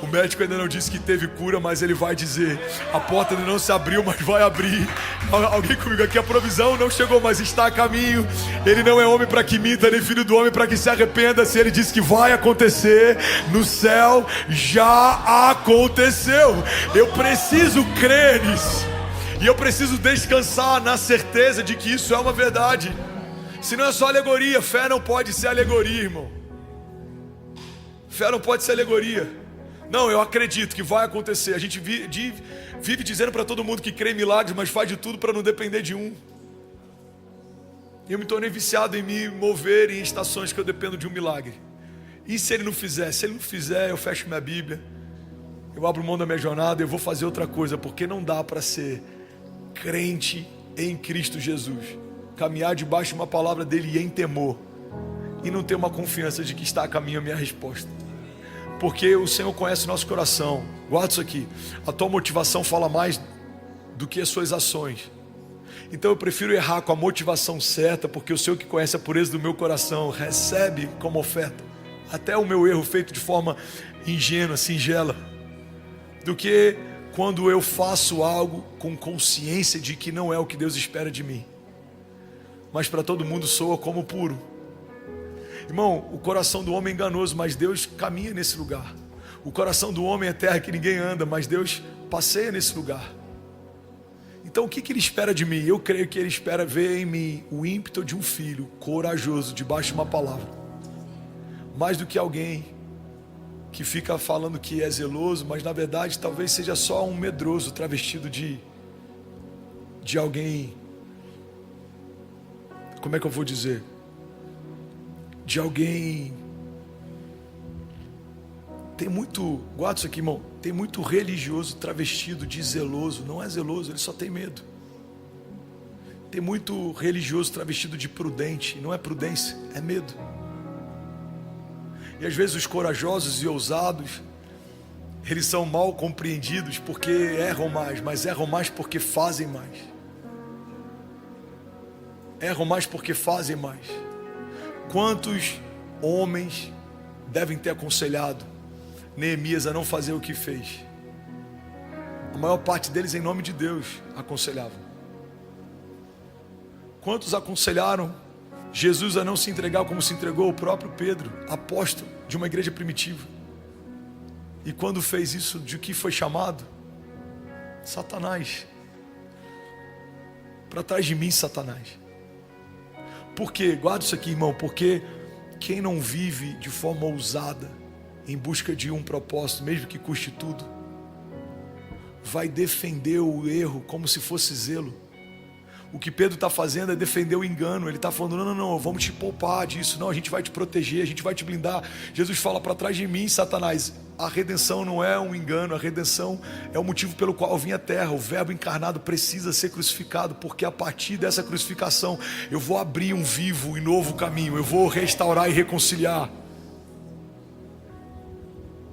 O médico ainda não disse que teve cura, mas ele vai dizer. A porta ainda não se abriu, mas vai abrir. Alguém comigo aqui? A provisão não chegou, mas está a caminho. Ele não é homem para que minta, nem filho do homem para que se arrependa. Se ele disse que vai acontecer no céu, já aconteceu. Eu preciso crer nisso, e eu preciso descansar na certeza de que isso é uma verdade. Se não é só alegoria, fé não pode ser alegoria, irmão. Fé não pode ser alegoria. Não, eu acredito que vai acontecer. A gente vive dizendo para todo mundo que crê em milagres, mas faz de tudo para não depender de um. E eu me tornei viciado em me mover em estações que eu dependo de um milagre. E se ele não fizer? Se ele não fizer, eu fecho minha Bíblia, eu abro mão da minha jornada, eu vou fazer outra coisa, porque não dá para ser crente em Cristo Jesus, caminhar debaixo de uma palavra dele e em temor, e não ter uma confiança de que está a caminho a minha resposta. Porque o Senhor conhece o nosso coração. Guarda isso aqui. A tua motivação fala mais do que as suas ações. Então eu prefiro errar com a motivação certa, porque o Senhor que conhece a pureza do meu coração recebe como oferta até o meu erro feito de forma ingênua, singela, do que quando eu faço algo com consciência de que não é o que Deus espera de mim, mas para todo mundo soa como puro. Irmão, o coração do homem é enganoso, mas Deus caminha nesse lugar. O coração do homem é terra que ninguém anda, mas Deus passeia nesse lugar. Então o que Ele espera de mim? Eu creio que Ele espera ver em mim o ímpeto de um filho corajoso debaixo de uma palavra, mais do que alguém que fica falando que é zeloso, mas na verdade talvez seja só um medroso travestido de alguém, como é que eu vou dizer? De alguém. Tem muito, guarda isso aqui, irmão, tem muito religioso travestido de zeloso. Não é zeloso, ele só tem medo. Tem muito religioso travestido de prudente. Não é prudência, é medo. E às vezes os corajosos e ousados, eles são mal compreendidos porque erram mais, mas erram mais porque fazem mais. Erram mais porque fazem mais. Quantos homens devem ter aconselhado Neemias a não fazer o que fez? A maior parte deles, em nome de Deus, aconselhavam. Quantos aconselharam Jesus a não se entregar como se entregou o próprio Pedro, apóstolo de uma igreja primitiva. E quando fez isso, de que foi chamado? Satanás. Para trás de mim, Satanás. Por quê? Guarda isso aqui, irmão. Porque quem não vive de forma ousada, em busca de um propósito, mesmo que custe tudo, vai defender o erro como se fosse zelo. O que Pedro está fazendo é defender o engano. Ele está falando, não, vamos te poupar disso. Não, a gente vai te proteger, a gente vai te blindar. Jesus fala, para trás de mim, Satanás. A redenção não é um engano, a redenção é o motivo pelo qual eu vim à terra. O verbo encarnado precisa ser crucificado, porque a partir dessa crucificação eu vou abrir um vivo e novo caminho. Eu vou restaurar e reconciliar.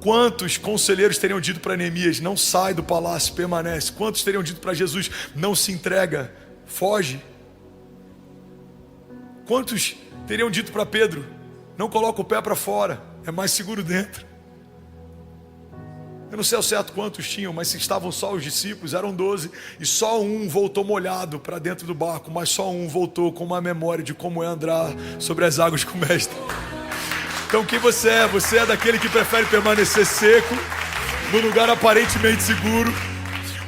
Quantos conselheiros teriam dito para Neemias, não sai do palácio, permanece? Quantos teriam dito para Jesus, não se entrega, foge? Quantos teriam dito para Pedro, não coloca o pé para fora, é mais seguro dentro? Eu não sei ao certo quantos tinham, mas se estavam só os discípulos, eram 12, e só um voltou molhado para dentro do barco, mas só um voltou com uma memória de como é andar sobre as águas com o mestre. Então quem você é? Você é daquele que prefere permanecer seco, no lugar aparentemente seguro?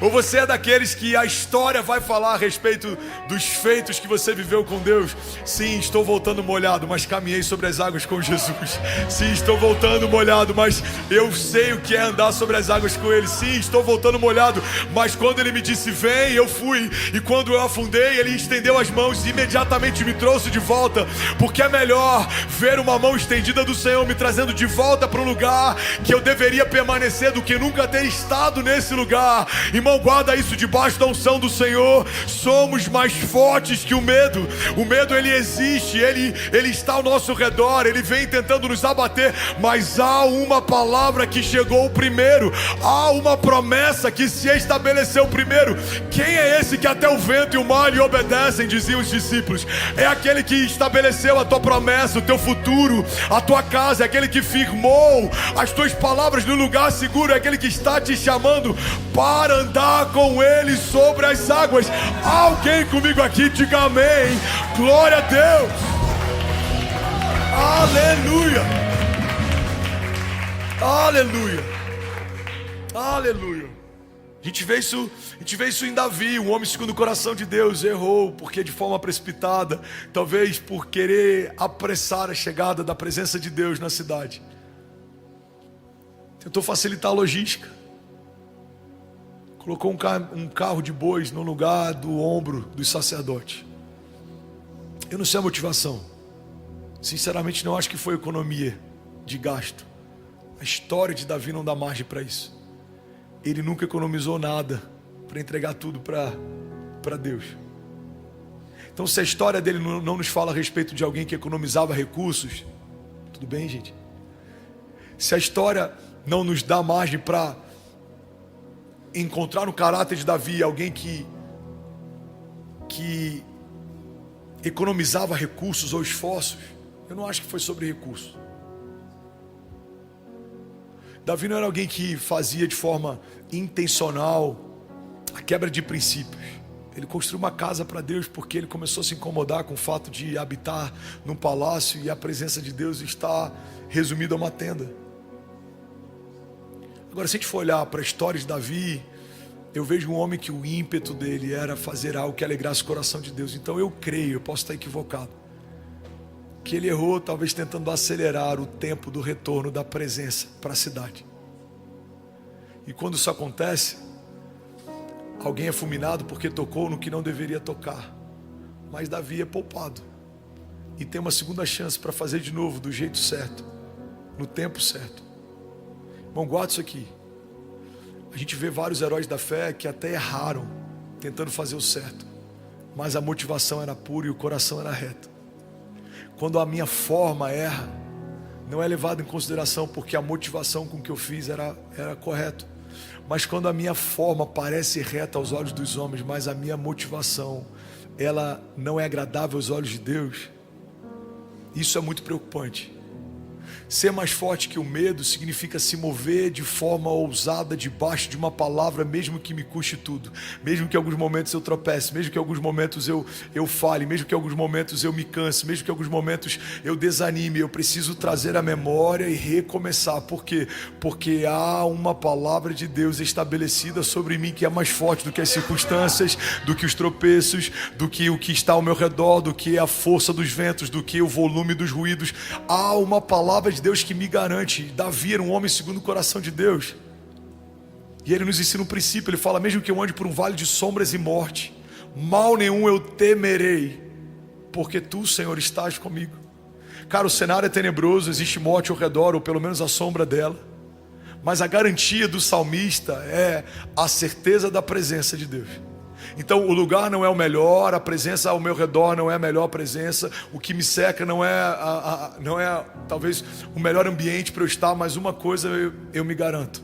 Ou você é daqueles que a história vai falar a respeito dos feitos que você viveu com Deus? Sim, estou voltando molhado, mas caminhei sobre as águas com Jesus. Sim, estou voltando molhado, mas eu sei o que é andar sobre as águas com Ele. Sim, estou voltando molhado, mas quando Ele me disse vem, eu fui. E quando eu afundei, Ele estendeu as mãos e imediatamente me trouxe de volta. Porque é melhor ver uma mão estendida do Senhor me trazendo de volta para o lugar que eu deveria permanecer do que nunca ter estado nesse lugar. Irmão, guarda isso debaixo da unção do Senhor. Somos mais fortes que o medo. O medo, ele existe, ele está ao nosso redor, ele vem tentando nos abater, mas há uma palavra que chegou primeiro, há uma promessa que se estabeleceu primeiro. Quem é esse que até o vento e o mar lhe obedecem? Diziam os discípulos. É aquele que estabeleceu a tua promessa, o teu futuro, a tua casa, é aquele que firmou as tuas palavras no lugar seguro, é aquele que está te chamando para andar com Ele sobre as águas. Alguém comigo aqui, diga amém. Glória a Deus. Aleluia. Aleluia. Aleluia. A gente vê isso em Davi, um homem segundo o coração de Deus. Errou porque de forma precipitada, talvez por querer apressar a chegada da presença de Deus na cidade, tentou facilitar a logística. Colocou um carro de bois no lugar do ombro dos sacerdotes. Eu não sei a motivação. Sinceramente não acho que foi economia de gasto. A história de Davi não dá margem para isso. Ele nunca economizou nada para entregar tudo para Deus. Então se a história dele não nos fala a respeito de alguém que economizava recursos, tudo bem, gente? Se a história não nos dá margem para encontrar no caráter de Davi alguém que economizava recursos ou esforços, eu não acho que foi sobre recursos. Davi não era alguém que fazia de forma intencional a quebra de princípios. Ele construiu uma casa para Deus porque ele começou a se incomodar com o fato de habitar num palácio e a presença de Deus está resumida a uma tenda. Agora, se a gente for olhar para a história de Davi, eu vejo um homem que o ímpeto dele era fazer algo que alegrasse o coração de Deus. Então eu creio, eu posso estar equivocado, que ele errou talvez tentando acelerar o tempo do retorno da presença para a cidade. E quando isso acontece, alguém é fulminado porque tocou no que não deveria tocar. Mas Davi é poupado e tem uma segunda chance para fazer de novo do jeito certo, no tempo certo. Bom, guarda isso aqui. A gente vê vários heróis da fé que até erraram tentando fazer o certo, mas a motivação era pura e o coração era reto. Quando a minha forma erra, não é levado em consideração porque a motivação com que eu fiz era correto. Mas quando a minha forma parece reta aos olhos dos homens, mas a minha motivação, ela não é agradável aos olhos de Deus, isso é muito preocupante. Ser mais forte que o medo significa se mover de forma ousada debaixo de uma palavra, mesmo que me custe tudo, mesmo que em alguns momentos eu tropece, mesmo que em alguns momentos eu fale, mesmo que em alguns momentos eu me canse, mesmo que em alguns momentos eu desanime. Eu preciso trazer a memória e recomeçar. Por quê? Porque há uma palavra de Deus estabelecida sobre mim que é mais forte do que as circunstâncias, do que os tropeços, do que o que está ao meu redor, do que a força dos ventos, do que o volume dos ruídos. Há uma palavra de Deus que me garante. Davi era um homem segundo o coração de Deus, e ele nos ensina um princípio. Ele fala: mesmo que eu ande por um vale de sombras e morte, mal nenhum eu temerei, porque tu, Senhor, estás comigo. Cara, o cenário é tenebroso, existe morte ao redor, ou pelo menos a sombra dela, mas a garantia do salmista é a certeza da presença de Deus. Então o lugar não é o melhor, a presença ao meu redor não é a melhor presença, o que me cerca não é talvez o melhor ambiente para eu estar, mas uma coisa eu me garanto: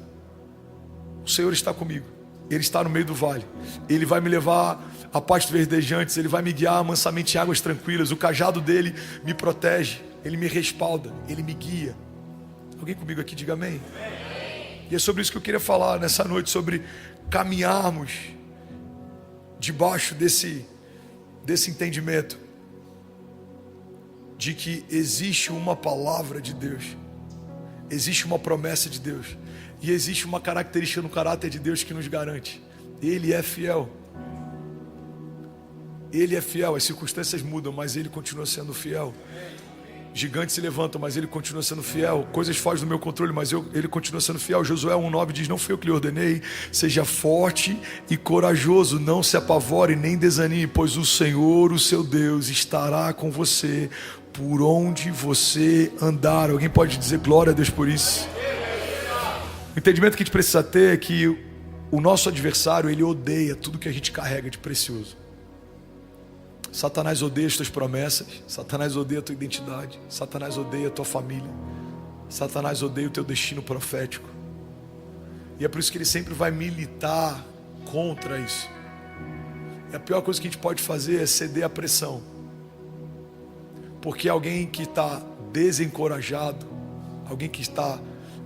o Senhor está comigo, Ele está no meio do vale, Ele vai me levar a pastos verdejantes, Ele vai me guiar mansamente em águas tranquilas, o cajado dele me protege, Ele me respalda, Ele me guia. Alguém comigo aqui, diga amém. E é sobre isso que eu queria falar nessa noite, sobre caminharmos debaixo desse entendimento de que existe uma palavra de Deus, existe uma promessa de Deus, e existe uma característica no caráter de Deus que nos garante: Ele é fiel. Ele é fiel. As circunstâncias mudam, mas Ele continua sendo fiel. Gigantes se levantam, mas Ele continua sendo fiel. Coisas fogem do meu controle, mas Ele continua sendo fiel. Josué 1,9 diz: não fui eu que lhe ordenei, seja forte e corajoso, não se apavore nem desanime, pois o Senhor, o seu Deus, estará com você por onde você andar. Alguém pode dizer glória a Deus por isso? O entendimento que a gente precisa ter é que o nosso adversário, ele odeia tudo que a gente carrega de precioso. Satanás odeia as tuas promessas, Satanás odeia a tua identidade, Satanás odeia a tua família, Satanás odeia o teu destino profético. E é por isso que ele sempre vai militar contra isso. E a pior coisa que a gente pode fazer é ceder à pressão, porque alguém que está desencorajado, alguém que está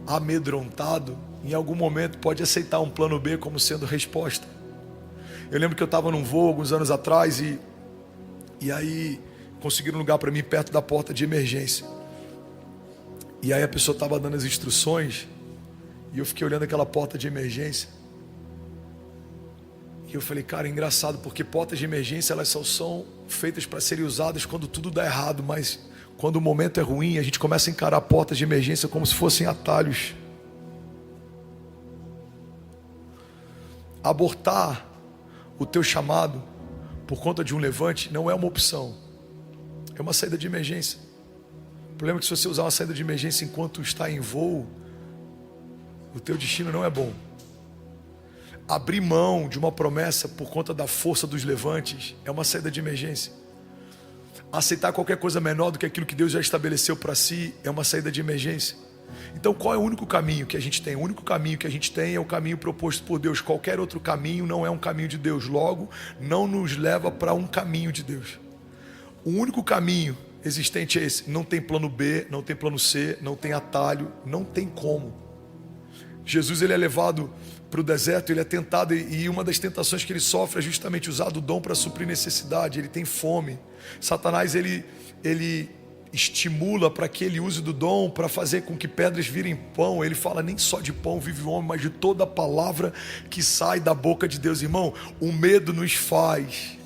amedrontado, em algum momento pode aceitar um plano B como sendo resposta. Eu lembro que eu estava num voo alguns anos atrás e aí conseguiram um lugar para mim perto da porta de emergência. E aí a pessoa estava dando as instruções e eu fiquei olhando aquela porta de emergência. E eu falei: cara, é engraçado, porque portas de emergência elas só são feitas para serem usadas quando tudo dá errado, mas quando o momento é ruim, a gente começa a encarar portas de emergência como se fossem atalhos. Abortar o teu chamado por conta de um levante não é uma opção, é uma saída de emergência. O problema é que se você usar uma saída de emergência enquanto está em voo, o teu destino não é bom. Abrir mão de uma promessa por conta da força dos levantes é uma saída de emergência. Aceitar qualquer coisa menor do que aquilo que Deus já estabeleceu para si é uma saída de emergência. Então qual é o único caminho que a gente tem? O único caminho que a gente tem é o caminho proposto por Deus. Qualquer outro caminho não é um caminho de Deus. Logo, não nos leva para um caminho de Deus. O único caminho existente é esse. Não tem plano B, não tem plano C, não tem atalho, não tem como. Jesus, ele é levado para o deserto, ele é tentado, e uma das tentações que ele sofre é justamente usar do dom para suprir necessidade. Ele tem fome. Satanás, ele estimula para que ele use do dom para fazer com que pedras virem pão. Ele fala: nem só de pão vive o homem, mas de toda a palavra que sai da boca de Deus. Irmão, o medo nos faz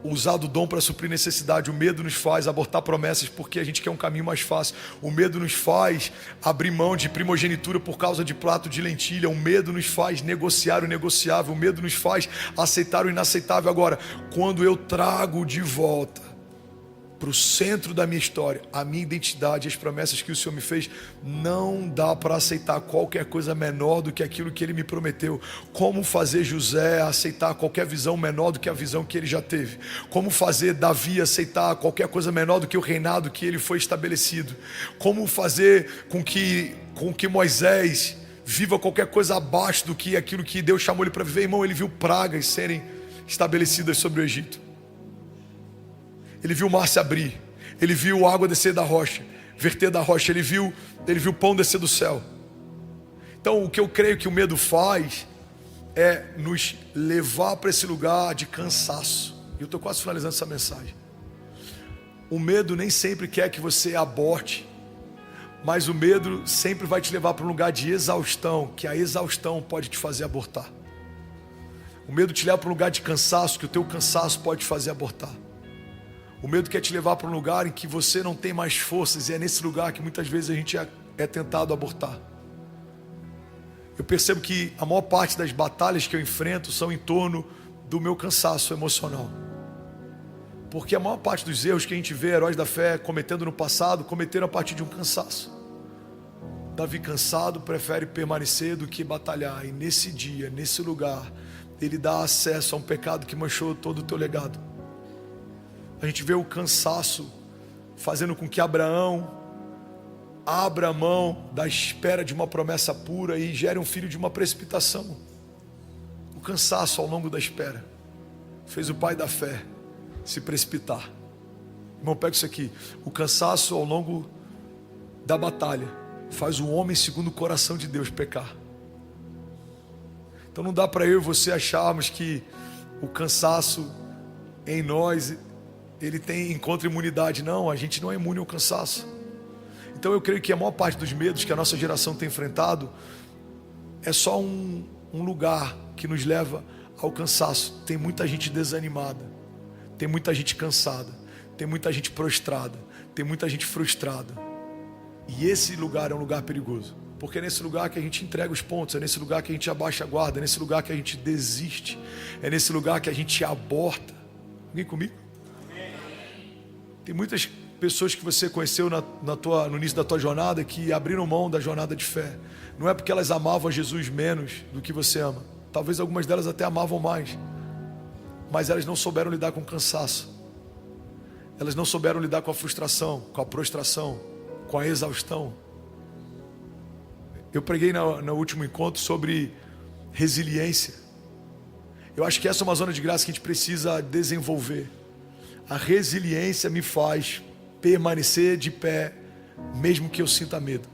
usar do dom para suprir necessidade. O medo nos faz abortar promessas porque a gente quer um caminho mais fácil. O medo nos faz abrir mão de primogenitura por causa de prato de lentilha. O medo nos faz negociar o negociável. O medo nos faz aceitar o inaceitável. Agora, quando eu trago de volta para o centro da minha história a minha identidade, as promessas que o Senhor me fez, não dá para aceitar qualquer coisa menor do que aquilo que Ele me prometeu. Como fazer José aceitar qualquer visão menor do que a visão que ele já teve? Como fazer Davi aceitar qualquer coisa menor do que o reinado que ele foi estabelecido? Como fazer com que Moisés viva qualquer coisa abaixo do que aquilo que Deus chamou ele para viver? Irmão, ele viu pragas serem estabelecidas sobre o Egito. Ele viu o mar se abrir, ele viu a água descer da rocha, verter da rocha, ele viu o pão descer do céu. Então o que eu creio que o medo faz é nos levar para esse lugar de cansaço. E eu estou quase finalizando essa mensagem. O medo nem sempre quer que você aborte, mas o medo sempre vai te levar para um lugar de exaustão, que a exaustão pode te fazer abortar. O medo te leva para um lugar de cansaço, que o teu cansaço pode te fazer abortar. O medo quer te levar para um lugar em que você não tem mais forças, e é nesse lugar que muitas vezes a gente é tentado a abortar. Eu percebo que a maior parte das batalhas que eu enfrento são em torno do meu cansaço emocional. Porque a maior parte dos erros que a gente vê heróis da fé cometendo no passado, cometeram a partir de um cansaço. Davi, cansado, prefere permanecer do que batalhar. E nesse dia, nesse lugar, ele dá acesso a um pecado que manchou todo o teu legado. A gente vê o cansaço fazendo com que Abraão abra a mão da espera de uma promessa pura e gere um filho de uma precipitação. O cansaço ao longo da espera fez o pai da fé se precipitar. Irmão, pega isso aqui. O cansaço ao longo da batalha faz o homem segundo o coração de Deus pecar. Então não dá para eu e você acharmos que o cansaço em nós ele encontra imunidade. Não, a gente não é imune ao cansaço. Então eu creio que a maior parte dos medos que a nossa geração tem enfrentado é só um lugar que nos leva ao cansaço. Tem muita gente desanimada, tem muita gente cansada, tem muita gente prostrada, tem muita gente frustrada. E esse lugar é um lugar perigoso, porque é nesse lugar que a gente entrega os pontos, é nesse lugar que a gente abaixa a guarda, é nesse lugar que a gente desiste, é nesse lugar que a gente aborta. Alguém comigo? Tem muitas pessoas que você conheceu no início da tua jornada que abriram mão da jornada de fé. Não é porque elas amavam Jesus menos do que você ama. Talvez algumas delas até amavam mais, mas elas não souberam lidar com o cansaço. Elas não souberam lidar com a frustração, com a prostração, com a exaustão. Eu preguei no último encontro sobre resiliência. Eu acho que essa é uma zona de graça que a gente precisa desenvolver. A resiliência me faz permanecer de pé, mesmo que eu sinta medo.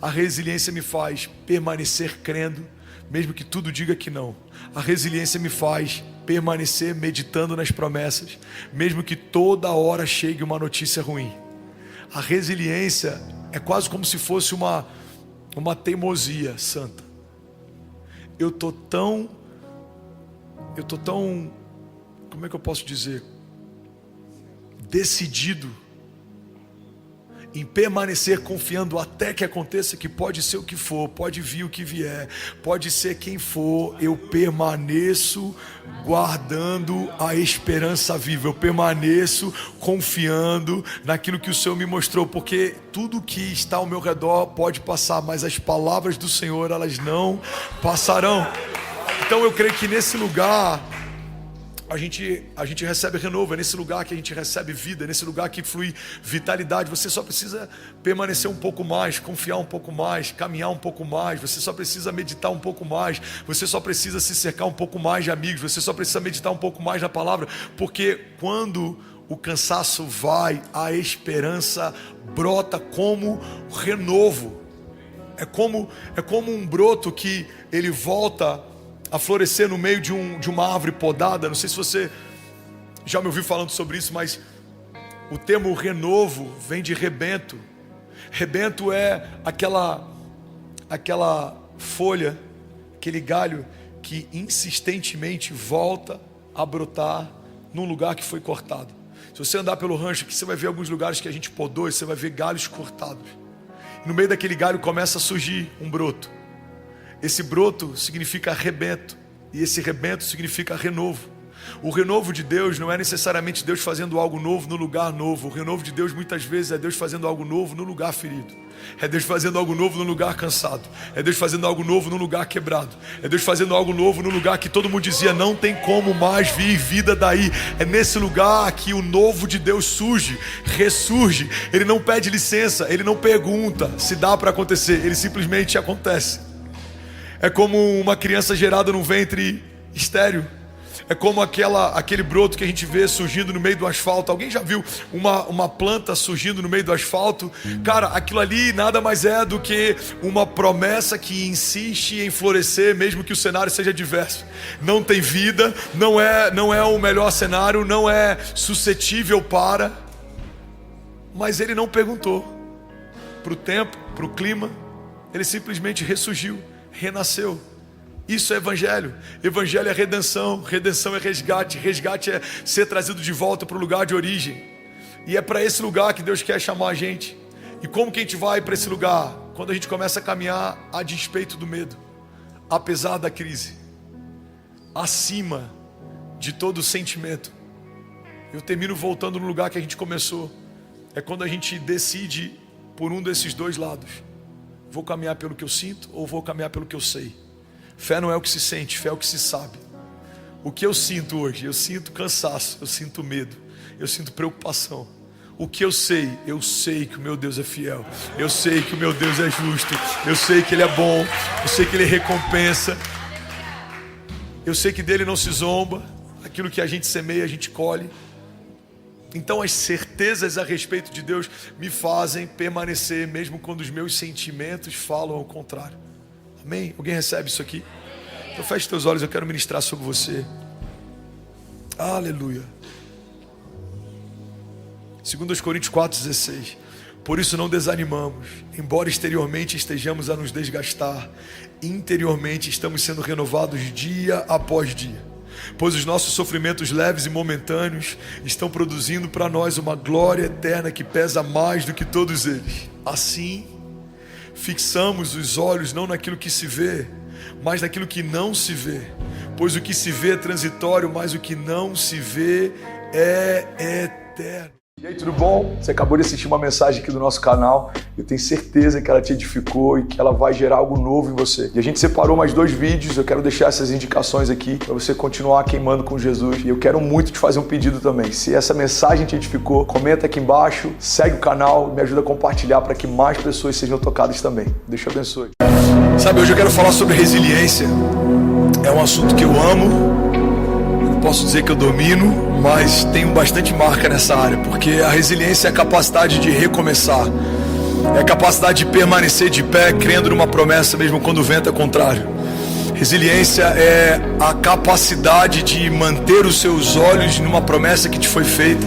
A resiliência me faz permanecer crendo, mesmo que tudo diga que não. A resiliência me faz permanecer meditando nas promessas, mesmo que toda hora chegue uma notícia ruim. A resiliência é quase como se fosse uma teimosia santa. Eu tô tão, como é que eu posso dizer? Decidido em permanecer confiando até que aconteça, que pode ser o que for, pode vir o que vier, pode ser quem for, eu permaneço guardando a esperança viva, eu permaneço confiando naquilo que o Senhor me mostrou, porque tudo que está ao meu redor pode passar, mas as palavras do Senhor, elas não passarão. Então eu creio que nesse lugar a gente recebe renovo, é nesse lugar que a gente recebe vida, é nesse lugar que flui vitalidade. Você só precisa permanecer um pouco mais, confiar um pouco mais, caminhar um pouco mais, você só precisa meditar um pouco mais, você só precisa se cercar um pouco mais de amigos, você só precisa meditar um pouco mais na palavra, porque quando o cansaço vai, a esperança brota como renovo. É como um broto que ele volta a florescer no meio de uma árvore podada. Não sei se você já me ouviu falando sobre isso, mas o termo renovo vem de rebento. Rebento é aquela folha, aquele galho que insistentemente volta a brotar num lugar que foi cortado. Se você andar pelo rancho aqui, você vai ver alguns lugares que a gente podou, e você vai ver galhos cortados. E no meio daquele galho começa a surgir um broto. Esse broto significa rebento, e esse rebento significa renovo. O renovo de Deus não é necessariamente Deus fazendo algo novo no lugar novo. O renovo de Deus muitas vezes é Deus fazendo algo novo no lugar ferido. É Deus fazendo algo novo no lugar cansado. É Deus fazendo algo novo no lugar quebrado. É Deus fazendo algo novo no lugar que todo mundo dizia não tem como mais vir vida daí. É nesse lugar que o novo de Deus surge, ressurge. Ele não pede licença, ele não pergunta se dá para acontecer, ele simplesmente acontece. É como uma criança gerada num ventre estéril. É como aquele broto que a gente vê surgindo no meio do asfalto. Alguém já viu uma planta surgindo no meio do asfalto? Cara, aquilo ali nada mais é do que uma promessa que insiste em florescer, mesmo que o cenário seja adverso. Não tem vida, não é o melhor cenário, não é suscetível para. Mas ele não perguntou para o tempo, para o clima. Ele simplesmente ressurgiu, renasceu. Isso é evangelho. Evangelho é redenção. Redenção é resgate. Resgate é ser trazido de volta para o lugar de origem. E é para esse lugar que Deus quer chamar a gente. E como que a gente vai para esse lugar? Quando a gente começa a caminhar a despeito do medo, apesar da crise, acima de todo sentimento. Eu termino voltando no lugar que a gente começou. É quando a gente decide por um desses dois lados. Vou caminhar pelo que eu sinto ou vou caminhar pelo que eu sei? Fé não é o que se sente, fé é o que se sabe. O que eu sinto hoje? Eu sinto cansaço, eu sinto medo, eu sinto preocupação. O que eu sei que o meu Deus é fiel. Eu sei que o meu Deus é justo. Eu sei que Ele é bom. Eu sei que Ele recompensa. Eu sei que dele não se zomba. Aquilo que a gente semeia, a gente colhe. Então as certezas a respeito de Deus me fazem permanecer, mesmo quando os meus sentimentos falam ao contrário. Amém? Alguém recebe isso aqui? Então feche teus olhos, eu quero ministrar sobre você. Aleluia. 2 Coríntios 4,16. Por isso não desanimamos, embora exteriormente estejamos a nos desgastar, interiormente estamos sendo renovados dia após dia. Pois os nossos sofrimentos leves e momentâneos estão produzindo para nós uma glória eterna que pesa mais do que todos eles. Assim, fixamos os olhos não naquilo que se vê, mas naquilo que não se vê. Pois o que se vê é transitório, mas o que não se vê é eterno. E aí, tudo bom? Você acabou de assistir uma mensagem aqui do nosso canal. Eu tenho certeza que ela te edificou e que ela vai gerar algo novo em você. E a gente separou mais 2 vídeos. Eu quero deixar essas indicações aqui para você continuar queimando com Jesus. E eu quero muito te fazer um pedido também. Se essa mensagem te edificou, comenta aqui embaixo, segue o canal e me ajuda a compartilhar para que mais pessoas sejam tocadas também. Deus te abençoe. Sabe, hoje eu quero falar sobre resiliência. É um assunto que eu amo. Posso dizer que eu domino, mas tenho bastante marca nessa área, porque a resiliência é a capacidade de recomeçar, é a capacidade de permanecer de pé, crendo numa promessa mesmo quando o vento é contrário. Resiliência é a capacidade de manter os seus olhos numa promessa que te foi feita,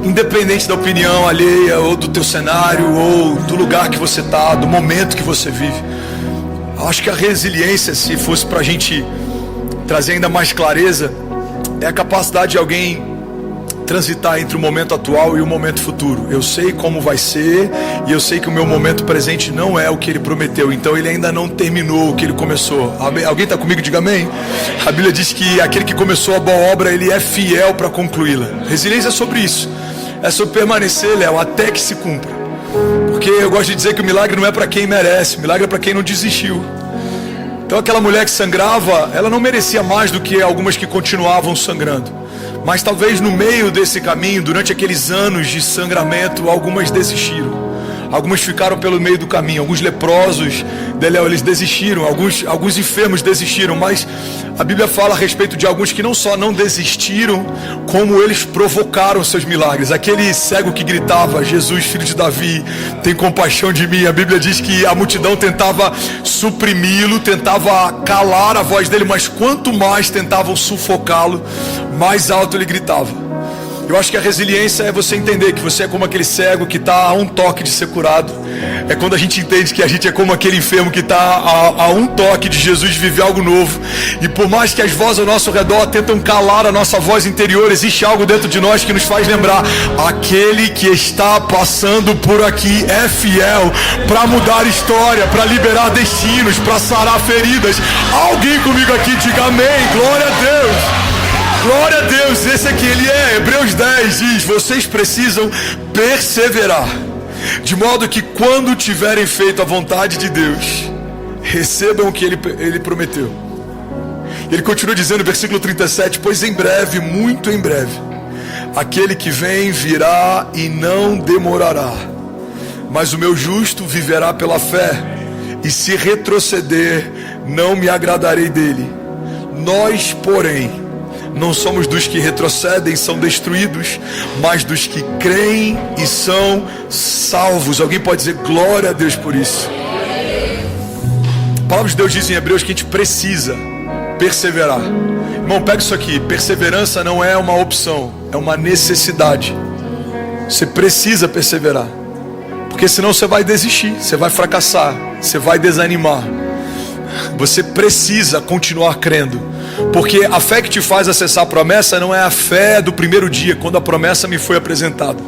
independente da opinião alheia, ou do teu cenário, ou do lugar que você está, do momento que você vive. Acho que a resiliência, se fosse para a gente trazer ainda mais clareza, é a capacidade de alguém transitar entre o momento atual e o momento futuro. Eu sei como vai ser e eu sei que o meu momento presente não é o que ele prometeu. Então ele ainda não terminou o que ele começou. Alguém está comigo? Diga amém. A Bíblia diz que aquele que começou a boa obra, ele é fiel para concluí-la. Resiliência é sobre isso. É sobre permanecer, Léo, até que se cumpra. Porque eu gosto de dizer que o milagre não é para quem merece. O milagre é para quem não desistiu. Então aquela mulher que sangrava, ela não merecia mais do que algumas que continuavam sangrando. Mas talvez no meio desse caminho, durante aqueles anos de sangramento, algumas desistiram. Algumas ficaram pelo meio do caminho. Alguns leprosos, eles desistiram. Alguns enfermos desistiram. Mas a Bíblia fala a respeito de alguns que não só não desistiram, como eles provocaram seus milagres. Aquele cego que gritava: Jesus, filho de Davi, tem compaixão de mim. A Bíblia diz que a multidão tentava suprimi-lo, tentava calar a voz dele, mas quanto mais tentavam sufocá-lo, mais alto ele gritava. Eu acho que a resiliência é você entender que você é como aquele cego que está a um toque de ser curado. É quando a gente entende que a gente é como aquele enfermo que está a um toque de Jesus viver algo novo. E por mais que as vozes ao nosso redor tentam calar a nossa voz interior, existe algo dentro de nós que nos faz lembrar: aquele que está passando por aqui é fiel para mudar história, para liberar destinos, para sarar feridas. Alguém comigo aqui diga amém, glória a Deus. Glória a Deus, esse aqui ele é. Hebreus 10 diz: vocês precisam perseverar, de modo que quando tiverem feito a vontade de Deus, recebam o que ele prometeu. Ele continua dizendo no versículo 37, pois em breve, muito em breve, aquele que vem virá e não demorará, mas o meu justo viverá pela fé, e se retroceder, não me agradarei dele. Nós, porém, Não somos dos que retrocedem e são destruídos, mas dos que creem e são salvos. Alguém pode dizer glória a Deus por isso? A palavra de Deus diz em Hebreus que a gente precisa perseverar. Irmão, pega isso aqui. Perseverança não é uma opção, é uma necessidade. Você precisa perseverar, porque senão você vai desistir, você vai fracassar, você vai desanimar. Você precisa continuar crendo, porque a fé que te faz acessar a promessa não é a fé do primeiro dia, quando a promessa me foi apresentada.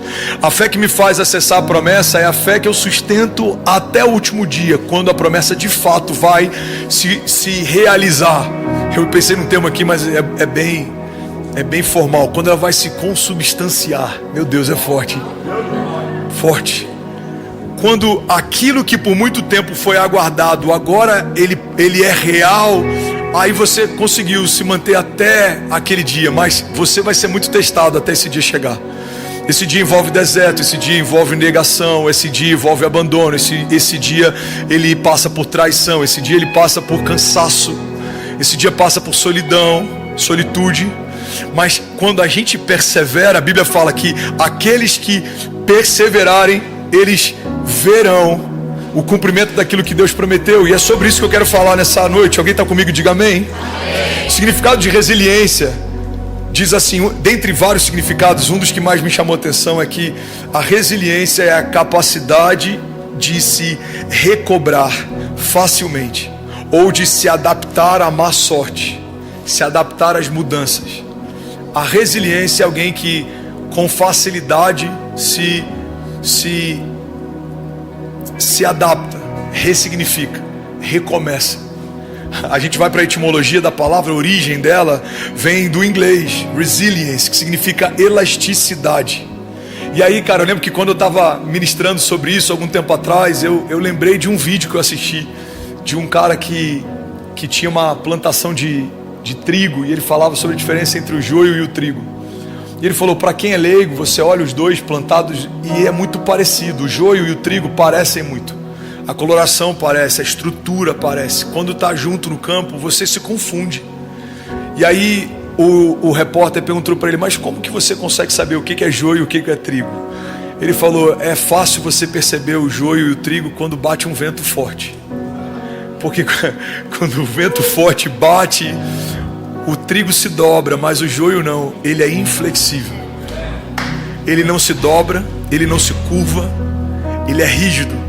A fé que me faz acessar a promessa é a fé que eu sustento até o último dia, quando a promessa de fato vai se realizar. Eu pensei num termo aqui, mas é bem formal. Quando ela vai se consubstanciar. Meu Deus, é forte. Forte. Quando aquilo que por muito tempo foi aguardado, agora ele é real. Aí você conseguiu se manter até aquele dia, mas você vai ser muito testado até esse dia chegar. Esse dia envolve deserto, esse dia envolve negação, esse dia envolve abandono, esse dia ele passa por traição, esse dia ele passa por cansaço, esse dia passa por solidão, solitude. Mas quando a gente persevera, a Bíblia fala que aqueles que perseverarem, eles verão o cumprimento daquilo que Deus prometeu. E é sobre isso que eu quero falar nessa noite. Alguém está comigo? Diga amém. Amém. Significado de resiliência diz assim, dentre vários significados, um dos que mais me chamou a atenção é que a resiliência é a capacidade de se recobrar facilmente, ou de se adaptar à má sorte, se adaptar às mudanças. A resiliência é alguém que com facilidade se adapta, ressignifica, recomeça. A gente vai para a etimologia da palavra, a origem dela vem do inglês, resilience, que significa elasticidade. E aí, cara, eu lembro que quando eu estava ministrando sobre isso algum tempo atrás, eu lembrei de um vídeo que eu assisti, de um cara que tinha uma plantação de trigo, e ele falava sobre a diferença entre o joio e o trigo. E ele falou, para quem é leigo, você olha os dois plantados e é muito parecido. O joio e o trigo parecem muito. A coloração parece, a estrutura parece. Quando está junto no campo, você se confunde. E aí o repórter perguntou para ele, mas como que você consegue saber o que é joio e o que é trigo? Ele falou, é fácil você perceber o joio e o trigo quando bate um vento forte. Porque quando o vento forte bate, o trigo se dobra, mas o joio não, ele é inflexível. Ele não se dobra, ele não se curva, ele é rígido.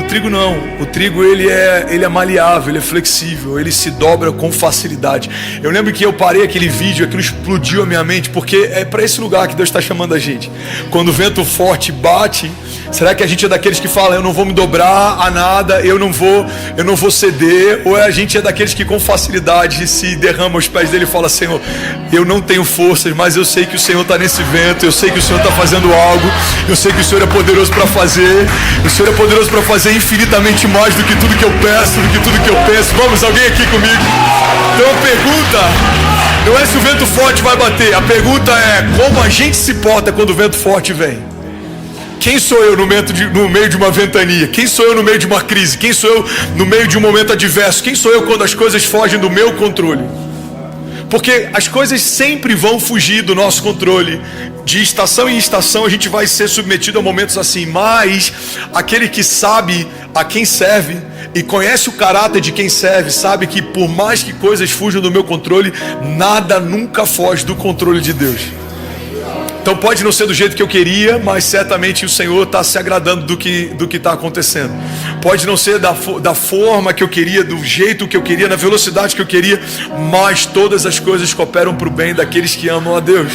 O trigo não, o trigo ele é maleável, ele é flexível, ele se dobra com facilidade. Eu lembro que eu parei aquele vídeo, aquilo explodiu a minha mente, porque é para esse lugar que Deus está chamando a gente. Quando o vento forte bate, será que a gente é daqueles que fala, eu não vou me dobrar a nada, eu não vou ceder? Ou a gente é daqueles que com facilidade se derrama aos pés dele e fala, Senhor, eu não tenho forças, mas eu sei que o Senhor está nesse vento, eu sei que o Senhor está fazendo algo, eu sei que o Senhor é poderoso para fazer, o Senhor é poderoso para fazer infinitamente mais do que tudo que eu peço, do que tudo que eu penso. Vamos, alguém aqui comigo? Então a pergunta não é se o vento forte vai bater, a pergunta é como a gente se porta quando o vento forte vem. Quem sou eu no meio de uma ventania? Quem sou eu no meio de uma crise? Quem sou eu no meio de um momento adverso? Quem sou eu quando as coisas fogem do meu controle? Porque as coisas sempre vão fugir do nosso controle. De estação em estação a gente vai ser submetido a momentos assim. Mas aquele que sabe a quem serve e conhece o caráter de quem serve, sabe que por mais que coisas fujam do meu controle, nada nunca foge do controle de Deus. Então pode não ser do jeito que eu queria, mas certamente o Senhor está se agradando do que está acontecendo. Pode não ser da forma que eu queria, do jeito que eu queria, na velocidade que eu queria, mas todas as coisas cooperam para o bem daqueles que amam a Deus.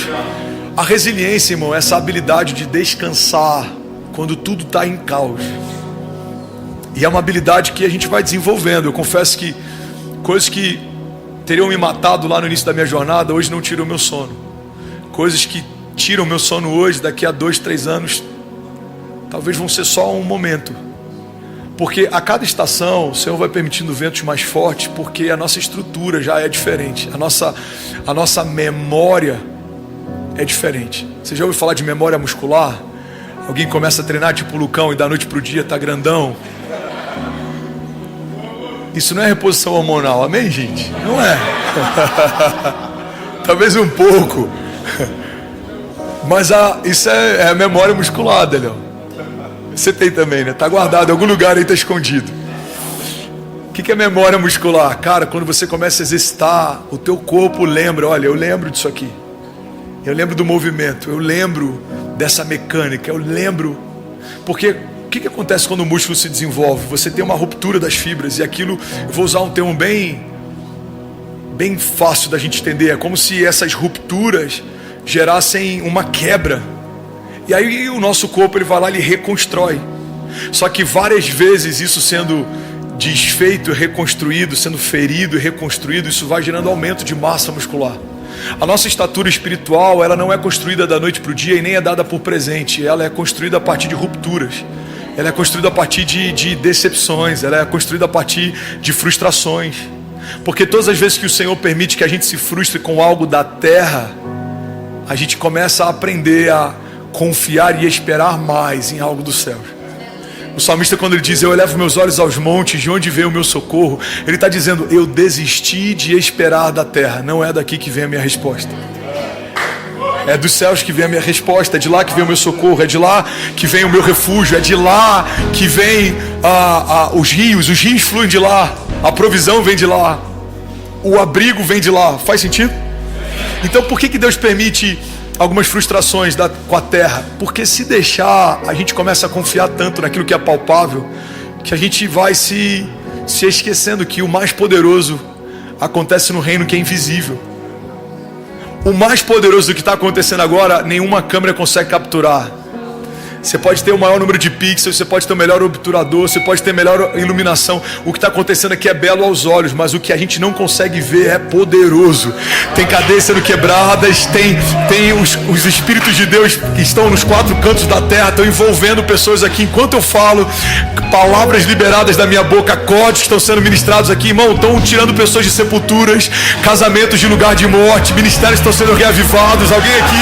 A resiliência, irmão, é essa habilidade de descansar quando tudo está em caos. E é uma habilidade que a gente vai desenvolvendo. Eu confesso que coisas que teriam me matado lá no início da minha jornada, hoje não tiram o meu sono. Coisas que tiram o meu sono hoje, daqui a 2, 3 anos, talvez vão ser só um momento. Porque a cada estação o Senhor vai permitindo ventos mais fortes, porque a nossa estrutura já é diferente. A nossa memória é diferente. Você já ouviu falar de memória muscular? Alguém começa a treinar tipo o Lucão e da noite para o dia está grandão. Isso não é reposição hormonal, amém, gente? Não é. Talvez um pouco. Mas isso é a memória muscular, Daniel. Você tem também, né? Tá guardado, em algum lugar aí tá escondido. O que é memória muscular? Cara, quando você começa a exercitar, o teu corpo lembra, olha, eu lembro disso aqui. Eu lembro do movimento, eu lembro dessa mecânica, eu lembro. Porque o que acontece quando o músculo se desenvolve? Você tem uma ruptura das fibras e aquilo, eu vou usar um termo bem fácil da gente entender, é como se essas rupturas gerassem uma quebra. E aí o nosso corpo ele vai lá e reconstrói. Só que várias vezes isso sendo desfeito e reconstruído, sendo ferido e reconstruído, isso vai gerando aumento de massa muscular. A nossa estatura espiritual, ela não é construída da noite para o dia e nem é dada por presente. Ela é construída a partir de rupturas. Ela é construída a partir de decepções. Ela é construída a partir de frustrações. Porque todas as vezes que o Senhor permite que a gente se frustre com algo da terra, a gente começa a aprender a confiar e esperar mais em algo dos céus. O salmista, quando ele diz, eu elevo meus olhos aos montes, de onde vem o meu socorro, ele está dizendo, eu desisti de esperar da terra, não é daqui que vem a minha resposta. É dos céus que vem a minha resposta, é de lá que vem o meu socorro, é de lá que vem o meu refúgio, é de lá que vem os rios fluem de lá, a provisão vem de lá, o abrigo vem de lá. Faz sentido? Então por que Deus permite algumas frustrações com a terra? Porque se deixar, a gente começa a confiar tanto naquilo que é palpável, que a gente vai se esquecendo que o mais poderoso acontece no reino que é invisível. O mais poderoso do que está acontecendo agora, nenhuma câmera consegue capturar. Você pode ter o maior número de pixels, você pode ter o melhor obturador, você pode ter melhor iluminação. O que está acontecendo aqui é belo aos olhos, mas o que a gente não consegue ver é poderoso. Tem cadeias sendo quebradas, tem os Espíritos de Deus que estão nos quatro cantos da terra, estão envolvendo pessoas aqui. Enquanto eu falo, palavras liberadas da minha boca, códigos estão sendo ministrados aqui, irmão, estão tirando pessoas de sepulturas, casamentos de lugar de morte, ministérios estão sendo reavivados. Alguém aqui?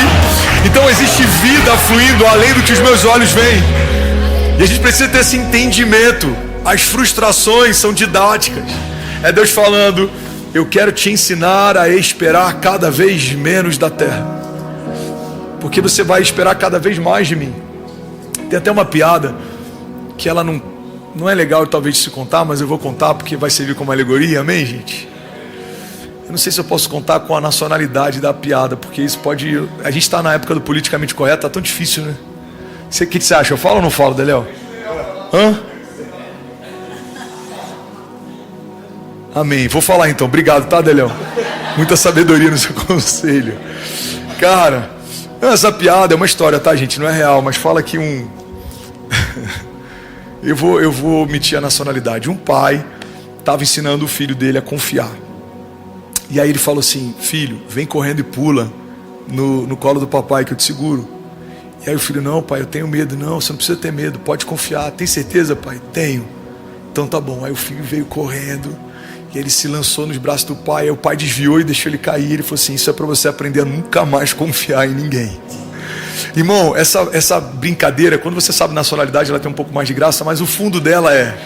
Então existe vida fluindo além do que os meus olhos veem. E a gente precisa ter esse entendimento. As frustrações são didáticas. É Deus falando, eu quero te ensinar a esperar cada vez menos da terra, porque você vai esperar cada vez mais de mim. Tem até uma piada que ela não é legal talvez de se contar, mas eu vou contar porque vai servir como alegoria, amém, gente? Eu não sei se eu posso contar com a nacionalidade da piada, porque isso pode... A gente está na época do politicamente correto, tá tão difícil, né? O que você acha? Eu falo ou não falo, Daniel? Hã? Amém. Vou falar então. Obrigado, tá, Daniel? Muita sabedoria no seu conselho. Cara, essa piada é uma história, tá, gente? Não é real, mas fala que eu vou omitir a nacionalidade. Um pai estava ensinando o filho dele a confiar. E aí ele falou assim, filho, vem correndo e pula no colo do papai que eu te seguro. E aí o filho, não pai, eu tenho medo. Não, você não precisa ter medo, pode confiar. Tem certeza, pai? Tenho. Então tá bom. Aí o filho veio correndo e ele se lançou nos braços do pai. Aí o pai desviou e deixou ele cair. Ele falou assim, isso é para você aprender a nunca mais confiar em ninguém. Irmão, essa brincadeira, quando você sabe nacionalidade, ela tem um pouco mais de graça, mas o fundo dela é...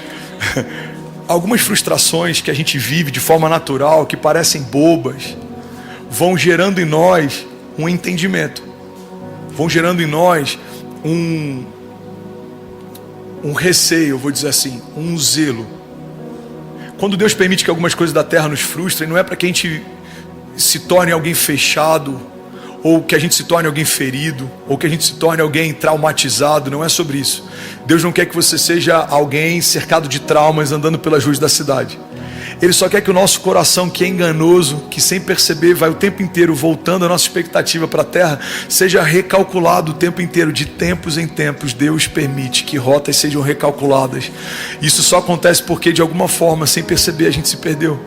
Algumas frustrações que a gente vive de forma natural, que parecem bobas, vão gerando em nós um entendimento, vão gerando em nós um receio, eu vou dizer assim, um zelo. Quando Deus permite que algumas coisas da terra nos frustrem, não é para que a gente se torne alguém fechado, ou que a gente se torne alguém ferido, ou que a gente se torne alguém traumatizado. Não é sobre isso. Deus não quer que você seja alguém cercado de traumas andando pelas ruas da cidade. Ele só quer que o nosso coração, que é enganoso, que sem perceber vai o tempo inteiro voltando a nossa expectativa para a terra, seja recalculado o tempo inteiro. De tempos em tempos Deus permite que rotas sejam recalculadas. Isso só acontece porque de alguma forma, sem perceber, a gente se perdeu.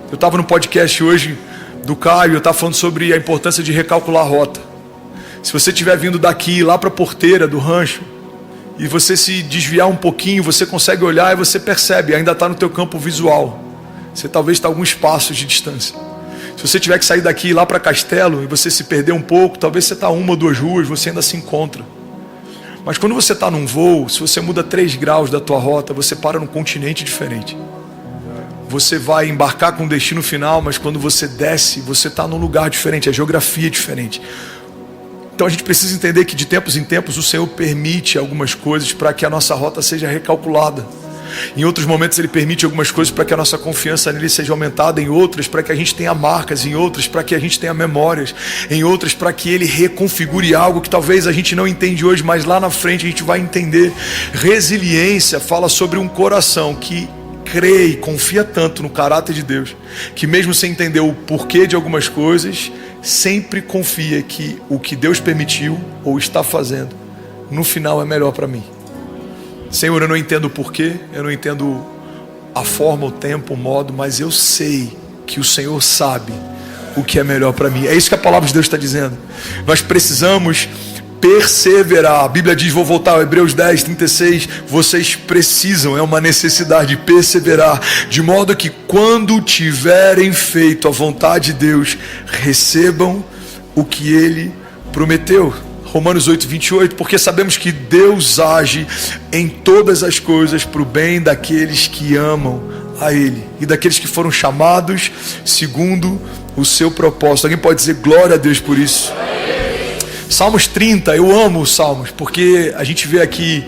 Eu estava no podcast hoje do Caio, eu estava falando sobre a importância de recalcular a rota. Se você estiver vindo daqui lá para a porteira do rancho e você se desviar um pouquinho, você consegue olhar e você percebe, ainda está no teu campo visual. Você talvez está a alguns passos de distância. Se você tiver que sair daqui e ir lá para Castelo e você se perder um pouco, talvez você está 1 ou 2 ruas, você ainda se encontra. Mas quando você está num voo, se você muda 3 graus da tua rota, você para num continente diferente. você vai embarcar com um destino final, mas quando você desce, você está num lugar diferente, a geografia é diferente. Então a gente precisa entender que de tempos em tempos o Senhor permite algumas coisas para que a nossa rota seja recalculada. Em outros momentos Ele permite algumas coisas para que a nossa confiança nele seja aumentada, em outras para que a gente tenha marcas, em outras para que a gente tenha memórias, em outras para que Ele reconfigure algo que talvez a gente não entende hoje, mas lá na frente a gente vai entender. Resiliência fala sobre um coração que crê e confia tanto no caráter de Deus, que mesmo sem entender o porquê de algumas coisas, sempre confia que o que Deus permitiu ou está fazendo, no final é melhor para mim. Senhor, eu não entendo o porquê, eu não entendo a forma, o tempo, o modo, mas eu sei que o Senhor sabe o que é melhor para mim. É isso que a palavra de Deus está dizendo. Nós precisamos perseverar. A Bíblia diz, vou voltar ao Hebreus 10, 36, vocês precisam, é uma necessidade, perseverar, de modo que quando tiverem feito a vontade de Deus, recebam o que Ele prometeu. Romanos 8, 28, porque sabemos que Deus age em todas as coisas para o bem daqueles que amam a Ele e daqueles que foram chamados segundo o seu propósito. Alguém pode dizer glória a Deus por isso? Salmos 30, eu amo os Salmos, porque a gente vê aqui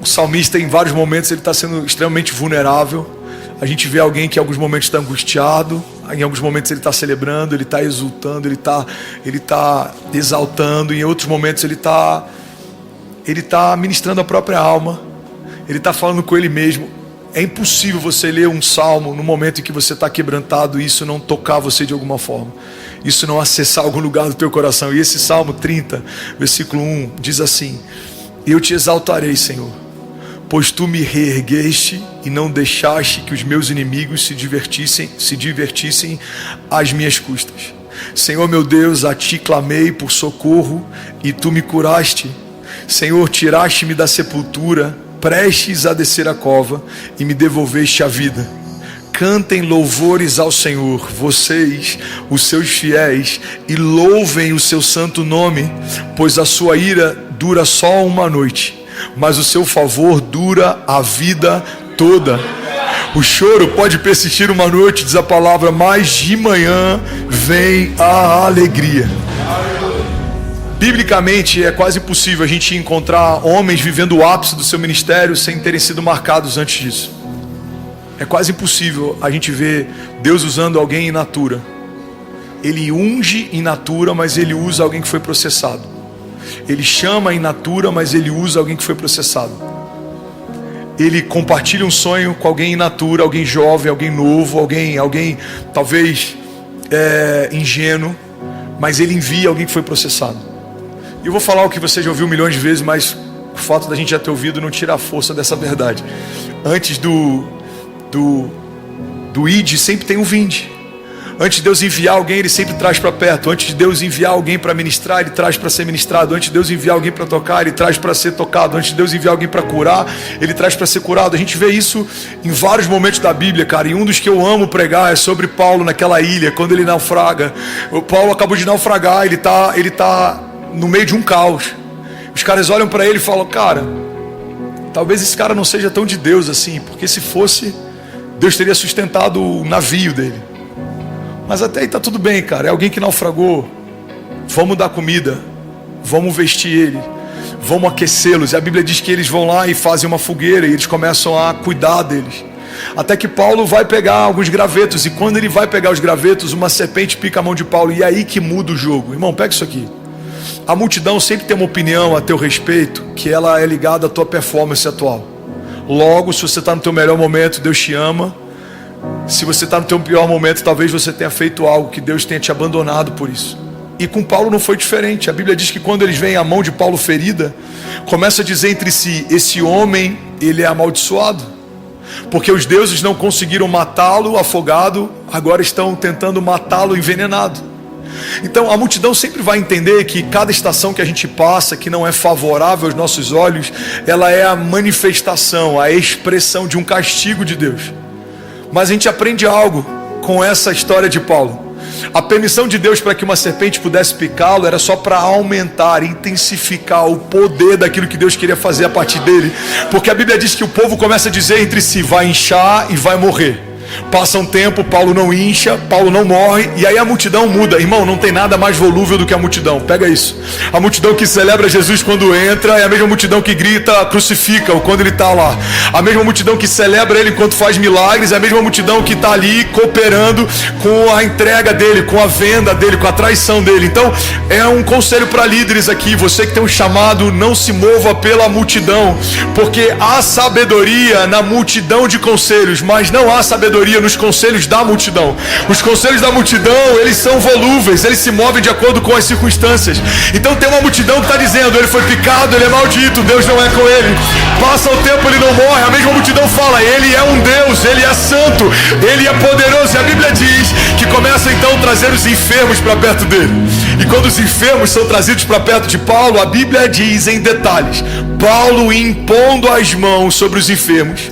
o salmista em vários momentos ele está sendo extremamente vulnerável. A gente vê alguém que em alguns momentos está angustiado, em alguns momentos ele está celebrando, ele está exultando, ele está exaltando, em outros momentos ele está ministrando a própria alma, ele está falando com ele mesmo. É impossível você ler um salmo no momento em que você está quebrantado e isso não tocar você de alguma forma, isso não acessar algum lugar do teu coração. E esse Salmo 30, versículo 1, diz assim: eu te exaltarei, Senhor, pois tu me reergueste e não deixaste que os meus inimigos se divertissem às minhas custas. Senhor meu Deus, a ti clamei por socorro e tu me curaste. Senhor, tiraste-me da sepultura, prestes a descer a cova, e me devolveste a vida. Cantem louvores ao Senhor, vocês, os seus fiéis, e louvem o seu santo nome, pois a sua ira dura só uma noite, mas o seu favor dura a vida toda. O choro pode persistir uma noite, diz a palavra, mas de manhã vem a alegria. Biblicamente é quase impossível a gente encontrar homens vivendo o ápice do seu ministério sem terem sido marcados antes disso. É quase impossível a gente ver Deus usando alguém in natura. Ele unge in natura, mas ele usa alguém que foi processado. Ele chama in natura, mas ele usa alguém que foi processado. Ele compartilha um sonho com alguém in natura, alguém jovem, alguém novo, alguém talvez ingênuo, mas ele envia alguém que foi processado. E eu vou falar o que você já ouviu milhões de vezes, mas o fato da gente já ter ouvido não tira a força dessa verdade. Antes do id sempre tem um vinde. Antes de Deus enviar alguém, Ele sempre traz para perto. Antes de Deus enviar alguém para ministrar, Ele traz para ser ministrado. Antes de Deus enviar alguém para tocar, Ele traz para ser tocado. Antes de Deus enviar alguém para curar, Ele traz para ser curado. A gente vê isso em vários momentos da Bíblia, cara. E um dos que eu amo pregar é sobre Paulo naquela ilha, quando ele naufraga. O Paulo acabou de naufragar, ele tá no meio de um caos. Os caras olham para ele e falam: cara, talvez esse cara não seja tão de Deus assim, porque se fosse, Deus teria sustentado o navio dele. Mas até aí tá tudo bem, cara. É alguém que naufragou. Vamos dar comida, vamos vestir ele, vamos aquecê-los. E a Bíblia diz que eles vão lá e fazem uma fogueira e eles começam a cuidar deles. Até que Paulo vai pegar alguns gravetos, e quando ele vai pegar os gravetos, uma serpente pica a mão de Paulo. E é aí que muda o jogo. Irmão, pega isso aqui. A multidão sempre tem uma opinião a teu respeito, que ela é ligada à tua performance atual. Logo, se você está no teu melhor momento, Deus te ama. Se você está no teu pior momento, talvez você tenha feito algo que Deus tenha te abandonado por isso. E com Paulo não foi diferente. A Bíblia diz que quando eles veem a mão de Paulo ferida, começa a dizer entre si: esse homem, ele é amaldiçoado, porque os deuses não conseguiram matá-lo afogado, agora estão tentando matá-lo envenenado. Então a multidão sempre vai entender que cada estação que a gente passa, que não é favorável aos nossos olhos, ela é a manifestação, a expressão de um castigo de Deus. Mas a gente aprende algo com essa história de Paulo. A permissão de Deus para que uma serpente pudesse picá-lo era só para aumentar, intensificar o poder daquilo que Deus queria fazer a partir dele. Porque a Bíblia diz que o povo começa a dizer entre si: vai inchar e vai morrer. Passa um tempo, Paulo não incha, Paulo não morre, e aí a multidão muda. Irmão, não tem nada mais volúvel do que a multidão. Pega isso. A multidão que celebra Jesus quando entra é a mesma multidão que grita crucifica-o quando ele está lá. A mesma multidão que celebra ele enquanto faz milagres é a mesma multidão que está ali cooperando com a entrega dele, com a venda dele, com a traição dele. Então é um conselho para líderes aqui. Você que tem um chamado, não se mova pela multidão, porque há sabedoria na multidão de conselhos, mas não há sabedoria nos conselhos da multidão. Os conselhos da multidão, eles são volúveis, eles se movem de acordo com as circunstâncias. Então tem uma multidão que está dizendo, ele foi picado, ele é maldito, Deus não é com ele. Passa o tempo, ele não morre. A mesma multidão fala, ele é um Deus, ele é santo, ele é poderoso. E a Bíblia diz que começa então a trazer os enfermos para perto dele. E quando os enfermos são trazidos para perto de Paulo, a Bíblia diz em detalhes, Paulo impondo as mãos sobre os enfermos,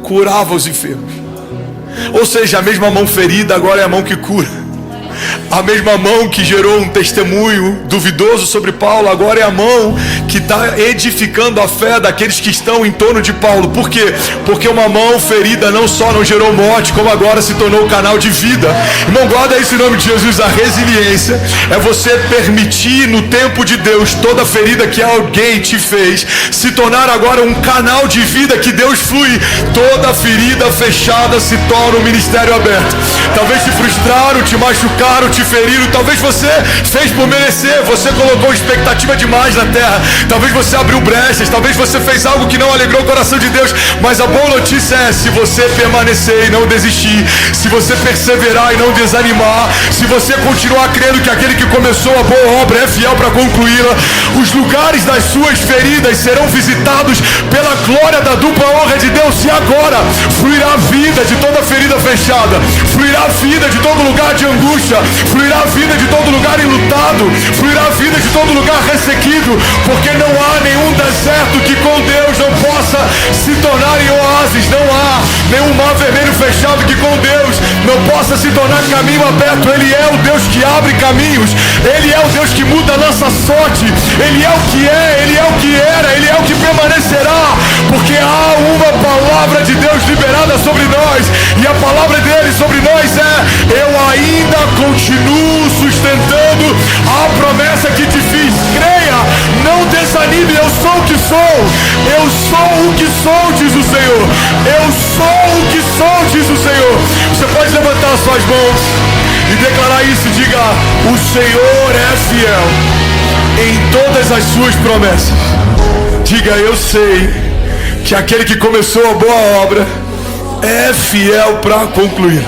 curava os enfermos. Ou seja, a mesma mão ferida agora é a mão que cura. A mesma mão que gerou um testemunho duvidoso sobre Paulo, agora é a mão que está edificando a fé daqueles que estão em torno de Paulo. Por quê? Porque uma mão ferida não só não gerou morte, como agora se tornou canal de vida. Irmão, guarda isso em nome de Jesus. A resiliência é você permitir no tempo de Deus toda ferida que alguém te fez se tornar agora um canal de vida que Deus flui. Toda ferida fechada se torna um ministério aberto. Talvez te frustraram, te machucaram, te feriram, talvez você fez por merecer, você colocou expectativa demais na terra, talvez você abriu brechas, talvez você fez algo que não alegrou o coração de Deus, mas a boa notícia é, se você permanecer e não desistir, se você perseverar e não desanimar, se você continuar crendo que aquele que começou a boa obra é fiel para concluí-la, os lugares das suas feridas serão visitados pela glória da dupla honra de Deus, e agora fluirá a vida de toda ferida fechada, fluirá a vida de todo lugar de angústia, fluirá a vida de todo lugar enlutado, fluirá a vida de todo lugar ressequido, porque não há nenhum deserto que com Deus não possa se tornar em oásis, não há nenhum mar vermelho fechado que com Deus não possa se tornar caminho aberto. Ele é o Deus que abre caminhos, Ele é o Deus que muda a nossa sorte, Ele é o que é, Ele é o que era, Ele é o que permanecerá, porque há uma palavra de Deus liberada sobre nós, e a palavra dele sobre nós é: eu ainda continuo sustentando a promessa que te fiz. Creia, não desanime, eu sou o que sou, eu sou o que sou, diz o Senhor, eu sou o que sou, diz o Senhor. Você pode levantar suas mãos e declarar isso, diga: o Senhor é fiel em todas as suas promessas. Diga: eu sei que aquele que começou a boa obra é fiel para concluir,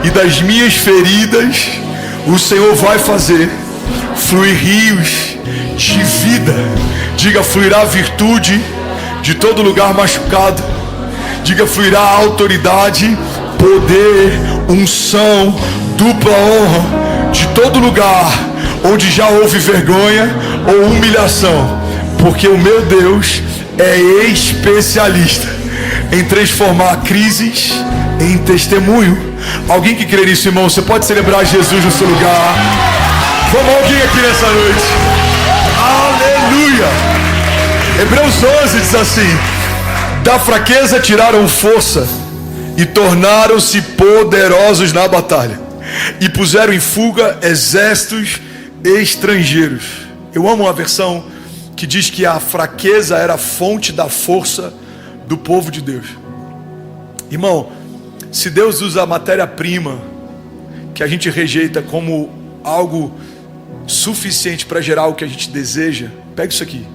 e das minhas feridas o Senhor vai fazer fluir rios de vida. Diga: fluirá virtude de todo lugar machucado. Diga: fluirá autoridade, poder, unção, dupla honra de todo lugar onde já houve vergonha ou humilhação, porque o meu Deus é especialista em transformar crises em testemunho. Alguém que crê nisso, irmão, você pode celebrar Jesus no seu lugar. Vamos, alguém aqui nessa noite. Aleluia. Hebreus 11 diz assim: da fraqueza tiraram força e tornaram-se poderosos na batalha, e puseram em fuga exércitos estrangeiros. Eu amo a versão que diz que a fraqueza era a fonte da força do povo de Deus. Irmão, se Deus usa a matéria-prima que a gente rejeita como algo suficiente para gerar o que a gente deseja, pega isso aqui.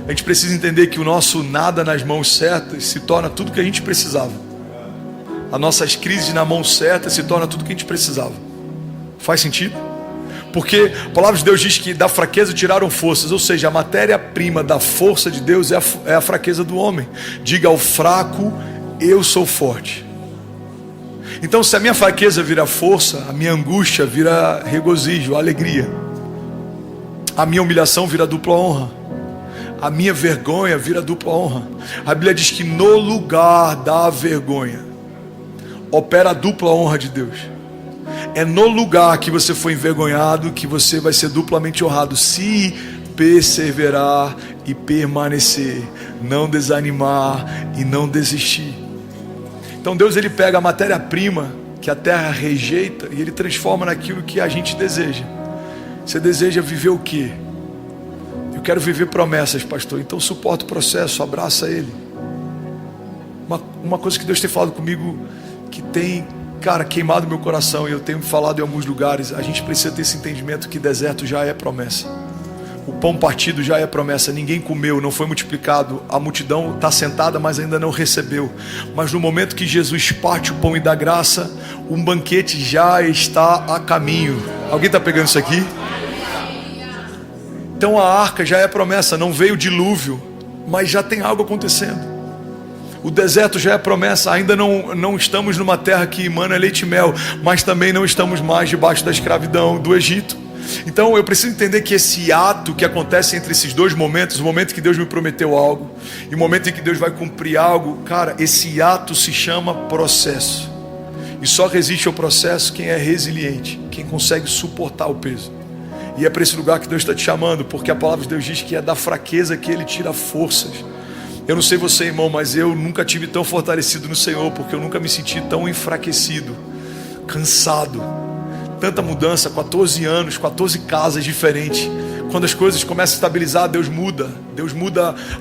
A gente precisa entender que o nosso nada nas mãos certas se torna tudo que a gente precisava. As nossas crises na mão certa se torna tudo que a gente precisava. Faz sentido? Porque a palavra de Deus diz que da fraqueza tiraram forças, ou seja, a matéria-prima da força de Deus é a fraqueza do homem. Diga ao fraco: eu sou forte. Então, se a minha fraqueza vira força, a minha angústia vira regozijo, alegria. A minha humilhação vira dupla honra. A minha vergonha vira dupla honra. A Bíblia diz que no lugar da vergonha opera a dupla honra de Deus. É no lugar que você foi envergonhado que você vai ser duplamente honrado, se perseverar e permanecer, não desanimar e não desistir. Então Então Deus, ele pega a matéria-prima que a terra rejeita e ele transforma naquilo que a gente deseja. Você deseja viver o quê? Eu quero viver promessas, pastor. Então suporta o processo, abraça ele. Uma coisa que Deus tem falado comigo, que tem, cara, queimado meu coração, e eu tenho falado em alguns lugares, a gente precisa ter esse entendimento que deserto já é promessa. O pão partido já é promessa. Ninguém comeu, não foi multiplicado. A multidão está sentada, mas ainda não recebeu. Mas no momento que Jesus parte o pão e dá graça, um banquete já está a caminho. Alguém está pegando isso aqui? Então a arca já é promessa. Não veio o dilúvio, mas já tem algo acontecendo. O deserto já é promessa. Ainda não estamos numa terra que emana leite e mel, mas também não estamos mais debaixo da escravidão do Egito. Então eu preciso entender que esse ato que acontece entre esses dois momentos, o momento que Deus me prometeu algo e o momento em que Deus vai cumprir algo, cara, esse ato se chama processo. E só resiste ao processo quem é resiliente, quem consegue suportar o peso. E é para esse lugar que Deus está te chamando, porque a palavra de Deus diz que é da fraqueza que Ele tira forças. Eu não sei você, irmão, mas eu nunca tive tão fortalecido no Senhor, porque eu nunca me senti tão enfraquecido, cansado. Tanta mudança, 14 anos, 14 casas diferentes. Quando as coisas começam a estabilizar, Deus muda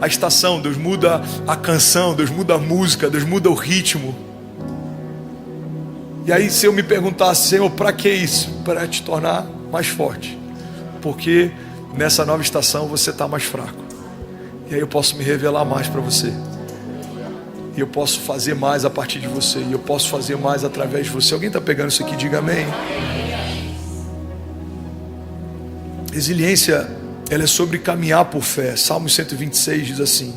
a estação, Deus muda a canção, Deus muda a música, Deus muda o ritmo. E aí se eu me perguntasse, Senhor, para que isso? Para te tornar mais forte, porque nessa nova estação você está mais fraco, e aí eu posso me revelar mais para você, e eu posso fazer mais a partir de você, e eu posso fazer mais através de você. Alguém está pegando isso aqui? Diga amém. Resiliência, ela é sobre caminhar por fé. Salmo 126 diz assim: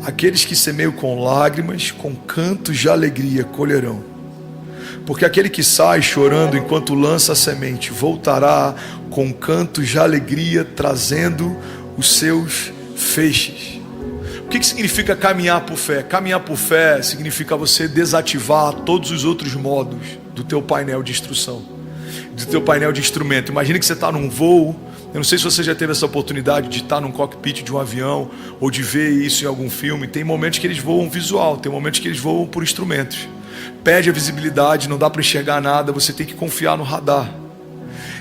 aqueles que semeiam com lágrimas, com cantos de alegria colherão. Porque aquele que sai chorando enquanto lança a semente, voltará com cantos de alegria, trazendo os seus feixes. O que significa caminhar por fé? Caminhar por fé significa você desativar todos os outros modos do teu painel de instrução, do teu painel de instrumento. Imagina que você está num voo. Eu não sei se você já teve essa oportunidade de estar num cockpit de um avião, ou de ver isso em algum filme. Tem momentos que eles voam visual, tem momentos que eles voam por instrumentos. Perde a visibilidade, não dá para enxergar nada, você tem que confiar no radar.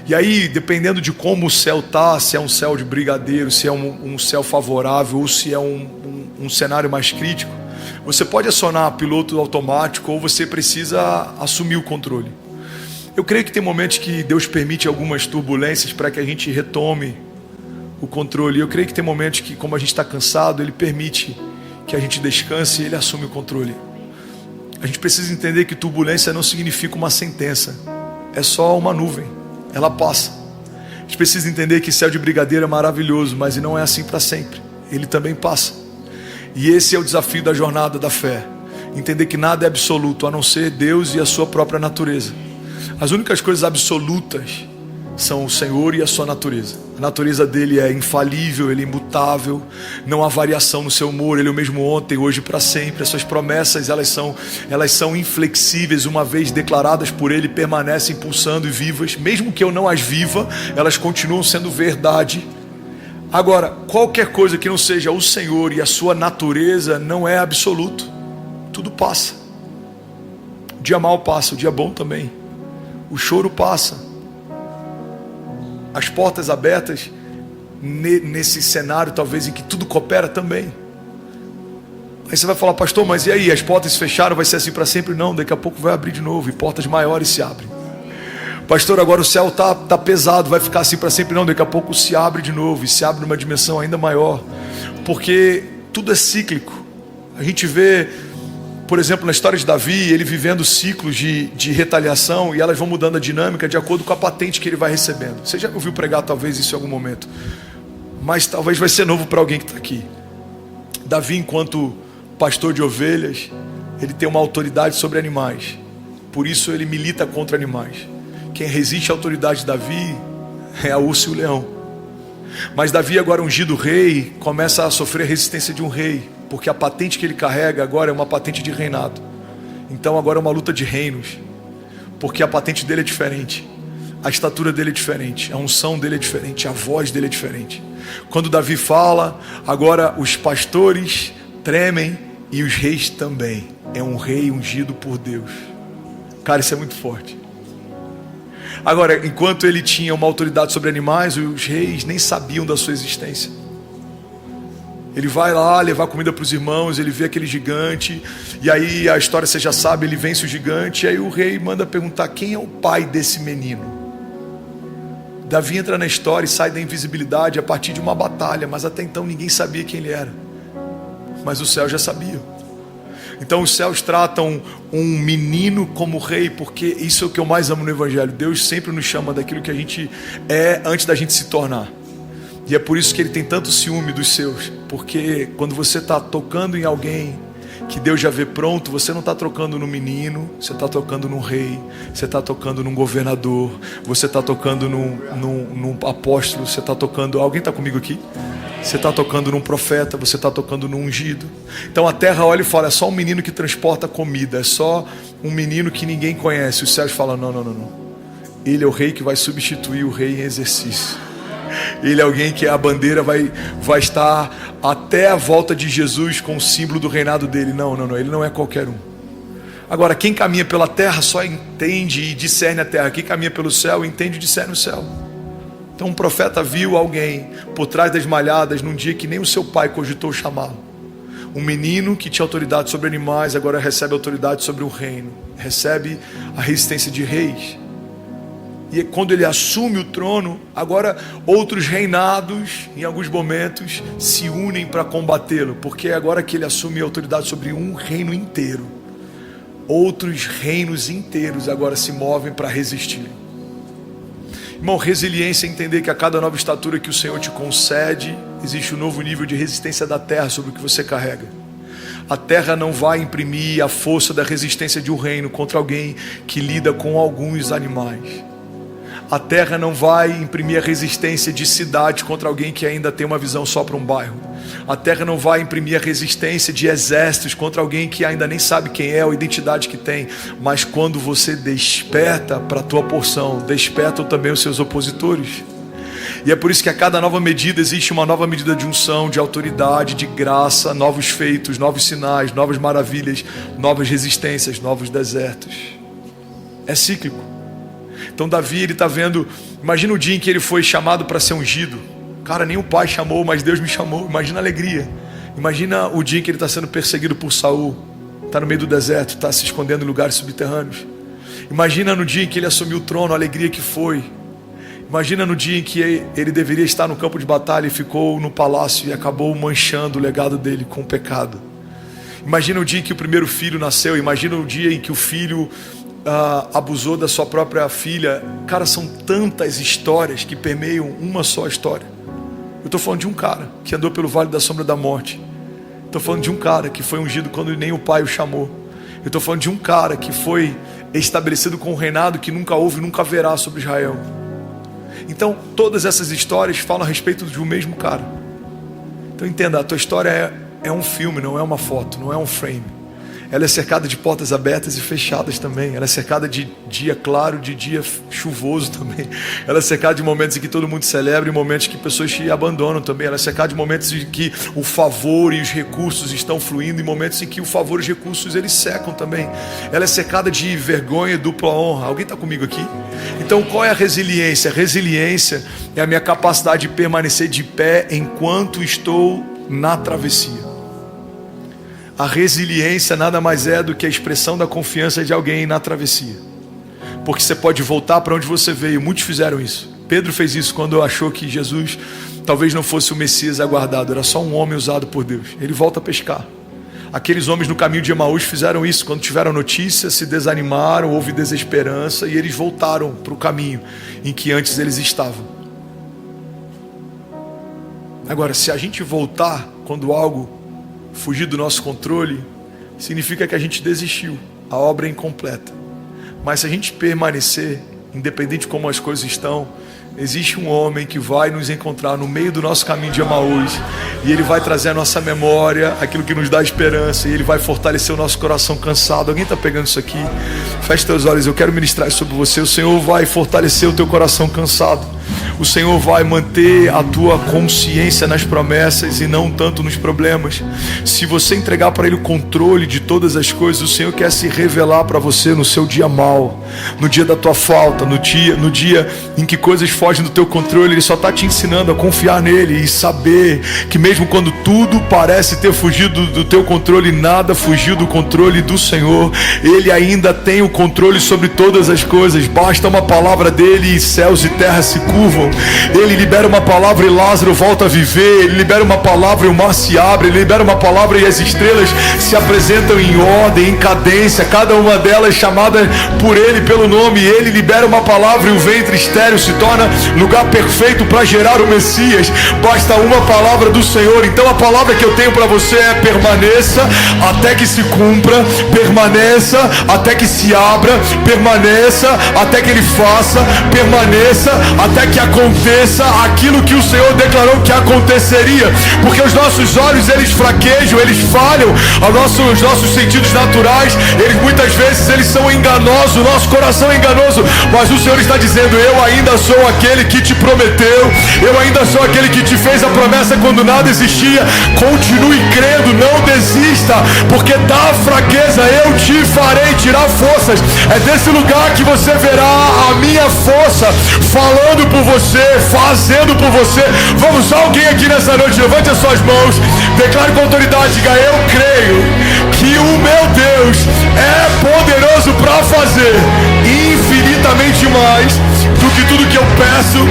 E aí, dependendo de como o céu está, se é um céu de brigadeiro, se é um céu favorável, ou se é um cenário mais crítico, você pode acionar piloto automático, ou você precisa assumir o controle. Eu creio que tem momentos que Deus permite algumas turbulências para que a gente retome o controle. Eu creio que tem momentos que, como a gente está cansado, Ele permite que a gente descanse e Ele assume o controle. A gente precisa entender que turbulência não significa uma sentença, é só uma nuvem, ela passa. A gente precisa entender que céu de brigadeiro é maravilhoso, mas não é assim para sempre, ele também passa. E esse é o desafio da jornada da fé: entender que nada é absoluto, a não ser Deus e a sua própria natureza. As únicas coisas absolutas são o Senhor e a sua natureza. A natureza dele é infalível, ele é imutável, não há variação no seu humor, ele é o mesmo ontem, hoje e para sempre. As suas promessas, elas são inflexíveis, uma vez declaradas por ele, permanecem pulsando e vivas. Mesmo que eu não as viva, elas continuam sendo verdade. Agora, qualquer coisa que não seja o Senhor e a sua natureza não é absoluto. Tudo passa. O dia mau passa, o dia bom também. O choro passa. As portas abertas nesse cenário talvez em que tudo coopera também. Aí você vai falar: pastor, mas e aí, as portas se fecharam, vai ser assim para sempre? Não, daqui a pouco vai abrir de novo e portas maiores se abrem. Pastor, agora o céu tá pesado, vai ficar assim para sempre? Não, daqui a pouco se abre de novo e se abre numa dimensão ainda maior, porque tudo é cíclico. A gente vê, por exemplo, na história de Davi, ele vivendo ciclos de retaliação, e elas vão mudando a dinâmica de acordo com a patente que ele vai recebendo. Você já ouviu pregar talvez isso em algum momento, mas talvez vai ser novo para alguém que está aqui. Davi, enquanto pastor de ovelhas, ele tem uma autoridade sobre animais, por isso ele milita contra animais. Quem resiste à autoridade de Davi é a urso e o leão. Mas Davi, agora ungido rei, começa a sofrer a resistência de um rei, porque a patente que ele carrega agora é uma patente de reinado. Então agora é uma luta de reinos, porque a patente dele é diferente, a estatura dele é diferente, a unção dele é diferente, a voz dele é diferente. Quando Davi fala, agora os pastores tremem e os reis também. é um rei ungido por Deus. Cara, isso é muito forte. Agora, enquanto ele tinha uma autoridade sobre animais, os reis nem sabiam da sua existência. Ele vai lá levar comida para os irmãos, ele vê aquele gigante, e aí a história você já sabe, ele vence o gigante, e aí o rei manda perguntar quem é o pai desse menino. Davi entra na história e sai da invisibilidade a partir de uma batalha, mas até então ninguém sabia quem ele era. Mas o céu já sabia. Então os céus tratam um menino como rei, porque isso é o que eu mais amo no Evangelho. Deus sempre nos chama daquilo que a gente é antes da gente se tornar. E é por isso que ele tem tanto ciúme dos seus, porque quando você está tocando em alguém que Deus já vê pronto, você não está tocando no menino, você está tocando num rei, você está tocando num governador, você está tocando num apóstolo, você está tocando... Alguém está comigo aqui? Você está tocando num profeta, você está tocando num ungido. Então a terra olha e fala, é só um menino que transporta comida, é só um menino que ninguém conhece. Os céus falam, não. Ele é o rei que vai substituir o rei em exercício. Ele é alguém que a bandeira vai estar até a volta de Jesus com o símbolo do reinado dele. Não, ele não é qualquer um. Agora, quem caminha pela terra só entende e discerne a terra. Quem caminha pelo céu entende e discerne o céu. Então um profeta viu alguém por trás das malhadas num dia que nem o seu pai cogitou chamá-lo. Um menino que tinha autoridade sobre animais agora recebe autoridade sobre o reino. Recebe a resistência de reis. E quando ele assume o trono, agora outros reinados, em alguns momentos, se unem para combatê-lo. Porque agora que ele assume a autoridade sobre um reino inteiro, outros reinos inteiros agora se movem para resistir. Irmão, resiliência é entender que a cada nova estatura que o Senhor te concede, existe um novo nível de resistência da terra sobre o que você carrega. A terra não vai imprimir a força da resistência de um reino contra alguém que lida com alguns animais. A terra não vai imprimir a resistência de cidade contra alguém que ainda tem uma visão só para um bairro. A terra não vai imprimir a resistência de exércitos contra alguém que ainda nem sabe quem é ou a identidade que tem. Mas quando você desperta para a tua porção, despertam também os seus opositores. E é por isso que a cada nova medida existe uma nova medida de unção, de autoridade, de graça, novos feitos, novos sinais, novas maravilhas, novas resistências, novos desertos. É cíclico. Então Davi, ele está vendo, imagina o dia em que ele foi chamado para ser ungido. Cara, nem o pai chamou, mas Deus me chamou. Imagina a alegria. Imagina o dia em que ele está sendo perseguido por Saul. Está no meio do deserto, está se escondendo em lugares subterrâneos. Imagina no dia em que ele assumiu o trono, a alegria que foi. Imagina no dia em que ele deveria estar no campo de batalha e ficou no palácio e acabou manchando o legado dele com o pecado. Imagina o dia em que o primeiro filho nasceu. Imagina o dia em que o filho abusou da sua própria filha. Cara, são tantas histórias que permeiam uma só história. Eu estou falando de um cara que andou pelo vale da sombra da morte. Estou falando de um cara que foi ungido quando nem o pai o chamou. Eu estou falando de um cara que foi estabelecido com um reinado que nunca houve e nunca haverá sobre Israel. Então todas essas histórias falam a respeito de um mesmo cara. Então entenda, a tua história é um filme, não é uma foto, não é um frame. Ela é cercada de portas abertas e fechadas também. Ela é cercada de dia claro, de dia chuvoso também. Ela é cercada de momentos em que todo mundo celebra e momentos que pessoas te abandonam também. Ela é cercada de momentos em que o favor e os recursos estão fluindo e momentos em que o favor e os recursos eles secam também. Ela é cercada de vergonha e dupla honra. Alguém está comigo aqui? Então qual é a resiliência? A resiliência é a minha capacidade de permanecer de pé enquanto estou na travessia. A resiliência nada mais é do que a expressão da confiança de alguém na travessia. Porque você pode voltar para onde você veio. Muitos fizeram isso. Pedro fez isso quando achou que Jesus talvez não fosse o Messias aguardado. Era só um homem usado por Deus. Ele volta a pescar. Aqueles homens no caminho de Emaús fizeram isso. Quando tiveram notícia, se desanimaram, houve desesperança e eles voltaram para o caminho em que antes eles estavam. Agora, se a gente voltar quando algo fugir do nosso controle, significa que a gente desistiu. A obra é incompleta. Mas se a gente permanecer, independente de como as coisas estão, existe um homem que vai nos encontrar no meio do nosso caminho de Emaús, e ele vai trazer à nossa memória aquilo que nos dá esperança, e ele vai fortalecer o nosso coração cansado. Alguém está pegando isso aqui? Feche teus olhos, eu quero ministrar sobre você. O Senhor vai fortalecer o teu coração cansado. o Senhor vai manter a tua consciência nas promessas e não tanto nos problemas. Se você entregar para Ele o controle de todas as coisas, o Senhor quer se revelar para você no seu dia mau, no dia da tua falta, no dia em que coisas fogem do teu controle. Ele só está te ensinando a confiar nele e saber que mesmo quando tudo parece ter fugido do teu controle, nada fugiu do controle do Senhor. Ele ainda tem o controle sobre todas as coisas. Basta uma palavra dele e céus e terra se curvam. Ele libera uma palavra e Lázaro volta a viver. Ele libera uma palavra e o mar se abre. Ele libera uma palavra e as estrelas se apresentam em ordem, em cadência, cada uma delas chamada por ele pelo nome. Ele libera uma palavra e o ventre estéril se torna lugar perfeito para gerar o Messias. Basta uma palavra do Senhor. Então a palavra que eu tenho para você é: permaneça até que se cumpra, permaneça até que se abra, permaneça até que Ele faça, permaneça até que aconteça aquilo que o Senhor declarou que aconteceria. Porque os nossos olhos, eles fraquejam, eles falham, os nossos sentidos naturais, eles muitas vezes eles são enganosos, o nosso coração é enganoso, mas o Senhor está dizendo: eu ainda sou aquele que te prometeu, eu ainda sou aquele que te fez a promessa quando nada existia. Continue crendo, não desista, porque da fraqueza eu te farei tirar forças. É desse lugar que você verá a minha força falando por você, fazendo por você. Vamos, alguém aqui nessa noite, levante as suas mãos, declare com autoridade, diga: eu creio que o meu Deus é poderoso para fazer infinitamente mais do que tudo que eu peço,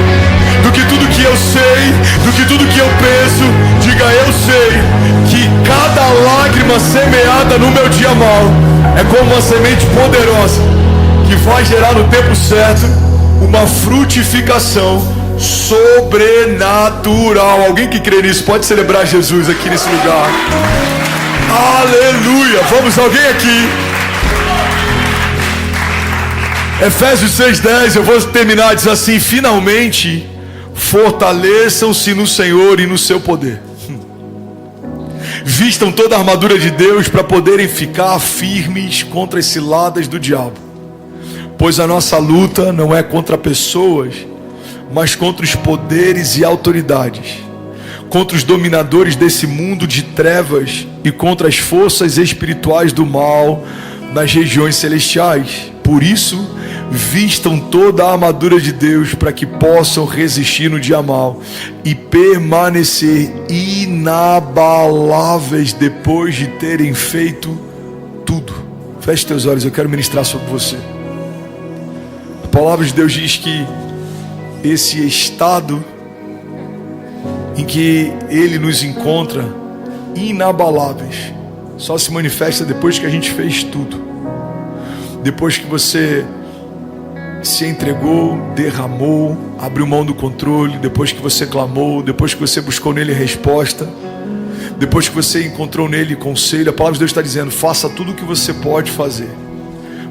do que tudo que eu sei, do que tudo que eu penso. Diga: eu sei que cada lágrima semeada no meu dia mau é como uma semente poderosa que vai gerar no tempo certo uma frutificação sobrenatural. Alguém que crê nisso pode celebrar Jesus aqui nesse lugar. Aleluia. Vamos, alguém aqui? Efésios 6:10, eu vou terminar, diz assim: finalmente fortaleçam-se no Senhor e no seu poder. Vistam toda a armadura de Deus para poderem ficar firmes contra as ciladas do diabo. Pois a nossa luta não é contra pessoas, mas contra os poderes e autoridades, contra os dominadores desse mundo de trevas e contra as forças espirituais do mal nas regiões celestiais. Por isso, vistam toda a armadura de Deus para que possam resistir no dia mau e permanecer inabaláveis depois de terem feito tudo. Feche teus olhos, eu quero ministrar sobre você. A palavra de Deus diz que esse estado em que Ele nos encontra inabaláveis só se manifesta depois que a gente fez tudo. Depois que você se entregou, derramou, abriu mão do controle, depois que você clamou, depois que você buscou nele resposta, depois que você encontrou nele conselho. A palavra de Deus está dizendo: faça tudo o que você pode fazer,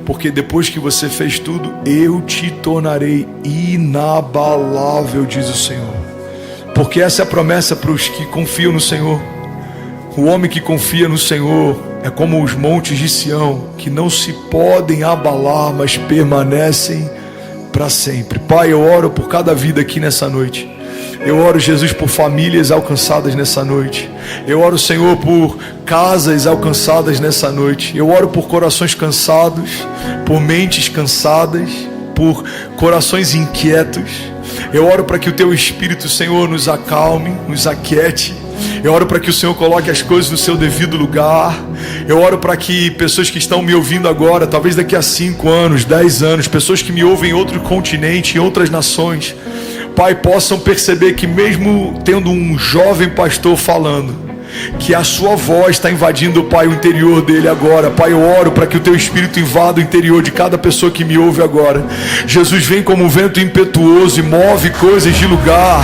porque depois que você fez tudo, eu te tornarei inabalável, diz o Senhor. Porque essa é a promessa para os que confiam no Senhor. O homem que confia no Senhor é como os montes de Sião, que não se podem abalar, mas permanecem para sempre. Pai, eu oro por cada vida aqui nessa noite. Eu oro, Jesus, por famílias alcançadas nessa noite. Eu oro, Senhor, por casas alcançadas nessa noite. Eu oro por corações cansados, por mentes cansadas, por corações inquietos. Eu oro para que o Teu Espírito, Senhor, nos acalme, nos aquiete. Eu oro para que o Senhor coloque as coisas no seu devido lugar. Eu oro para que pessoas que estão me ouvindo agora, talvez daqui a 5 anos, 10 anos, pessoas que me ouvem em outro continente, em outras nações, Pai, possam perceber que mesmo tendo um jovem pastor falando, que a sua voz está invadindo, Pai, o interior dele agora. Pai, eu oro para que o Teu Espírito invada o interior de cada pessoa que me ouve agora. Jesus, vem como um vento impetuoso e move coisas de lugar,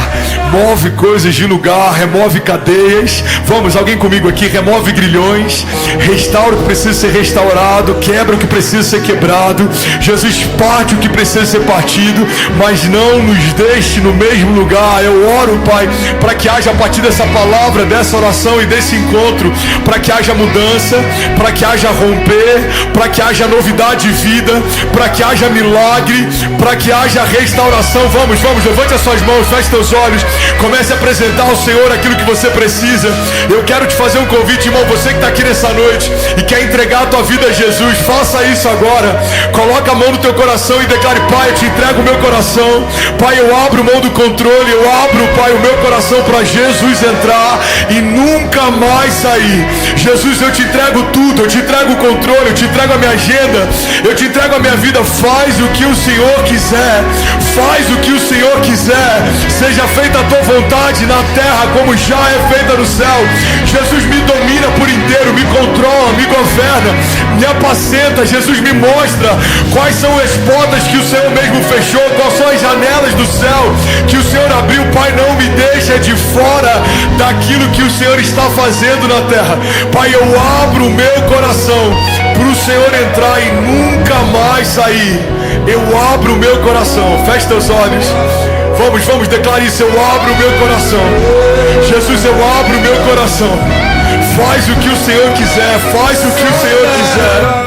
move coisas de lugar, remove cadeias. Vamos, alguém comigo aqui, remove grilhões, restaura o que precisa ser restaurado, quebra o que precisa ser quebrado. Jesus, parte o que precisa ser partido, mas não nos deixe no mesmo lugar. Eu oro, Pai, para que haja a partir dessa palavra, dessa oração, e desse encontro, para que haja mudança, para que haja romper, para que haja novidade de vida, para que haja milagre, para que haja restauração. Vamos, levante as suas mãos, feche teus olhos, comece a apresentar ao Senhor aquilo que você precisa. Eu quero te fazer um convite, irmão, você que está aqui nessa noite e quer entregar a tua vida a Jesus, faça isso agora. Coloca a mão no teu coração e declare: Pai, eu te entrego o meu coração. Pai, eu abro mão do controle, eu abro, Pai, o meu coração para Jesus entrar e nunca mais sair. Jesus, eu te entrego tudo, eu te entrego o controle, eu te entrego a minha agenda, eu te entrego a minha vida. Faz o que o Senhor quiser, faz o que o Senhor quiser. Seja feita a tua vontade na terra como já é feita no céu. Jesus, me domina por inteiro, me controla, me governa, me apacenta. Jesus, me mostra quais são as portas que o Senhor mesmo fechou, quais são as janelas do céu que o Senhor abriu. Pai, não me deixa de fora daquilo que o Senhor está fazendo na terra. Pai, eu abro o meu coração para o Senhor entrar e nunca mais sair. Eu abro o meu coração. Feche teus olhos. Vamos, declare isso. Eu abro o meu coração. Jesus, eu abro o meu coração. Faz o que o Senhor quiser, faz o que o Senhor quiser.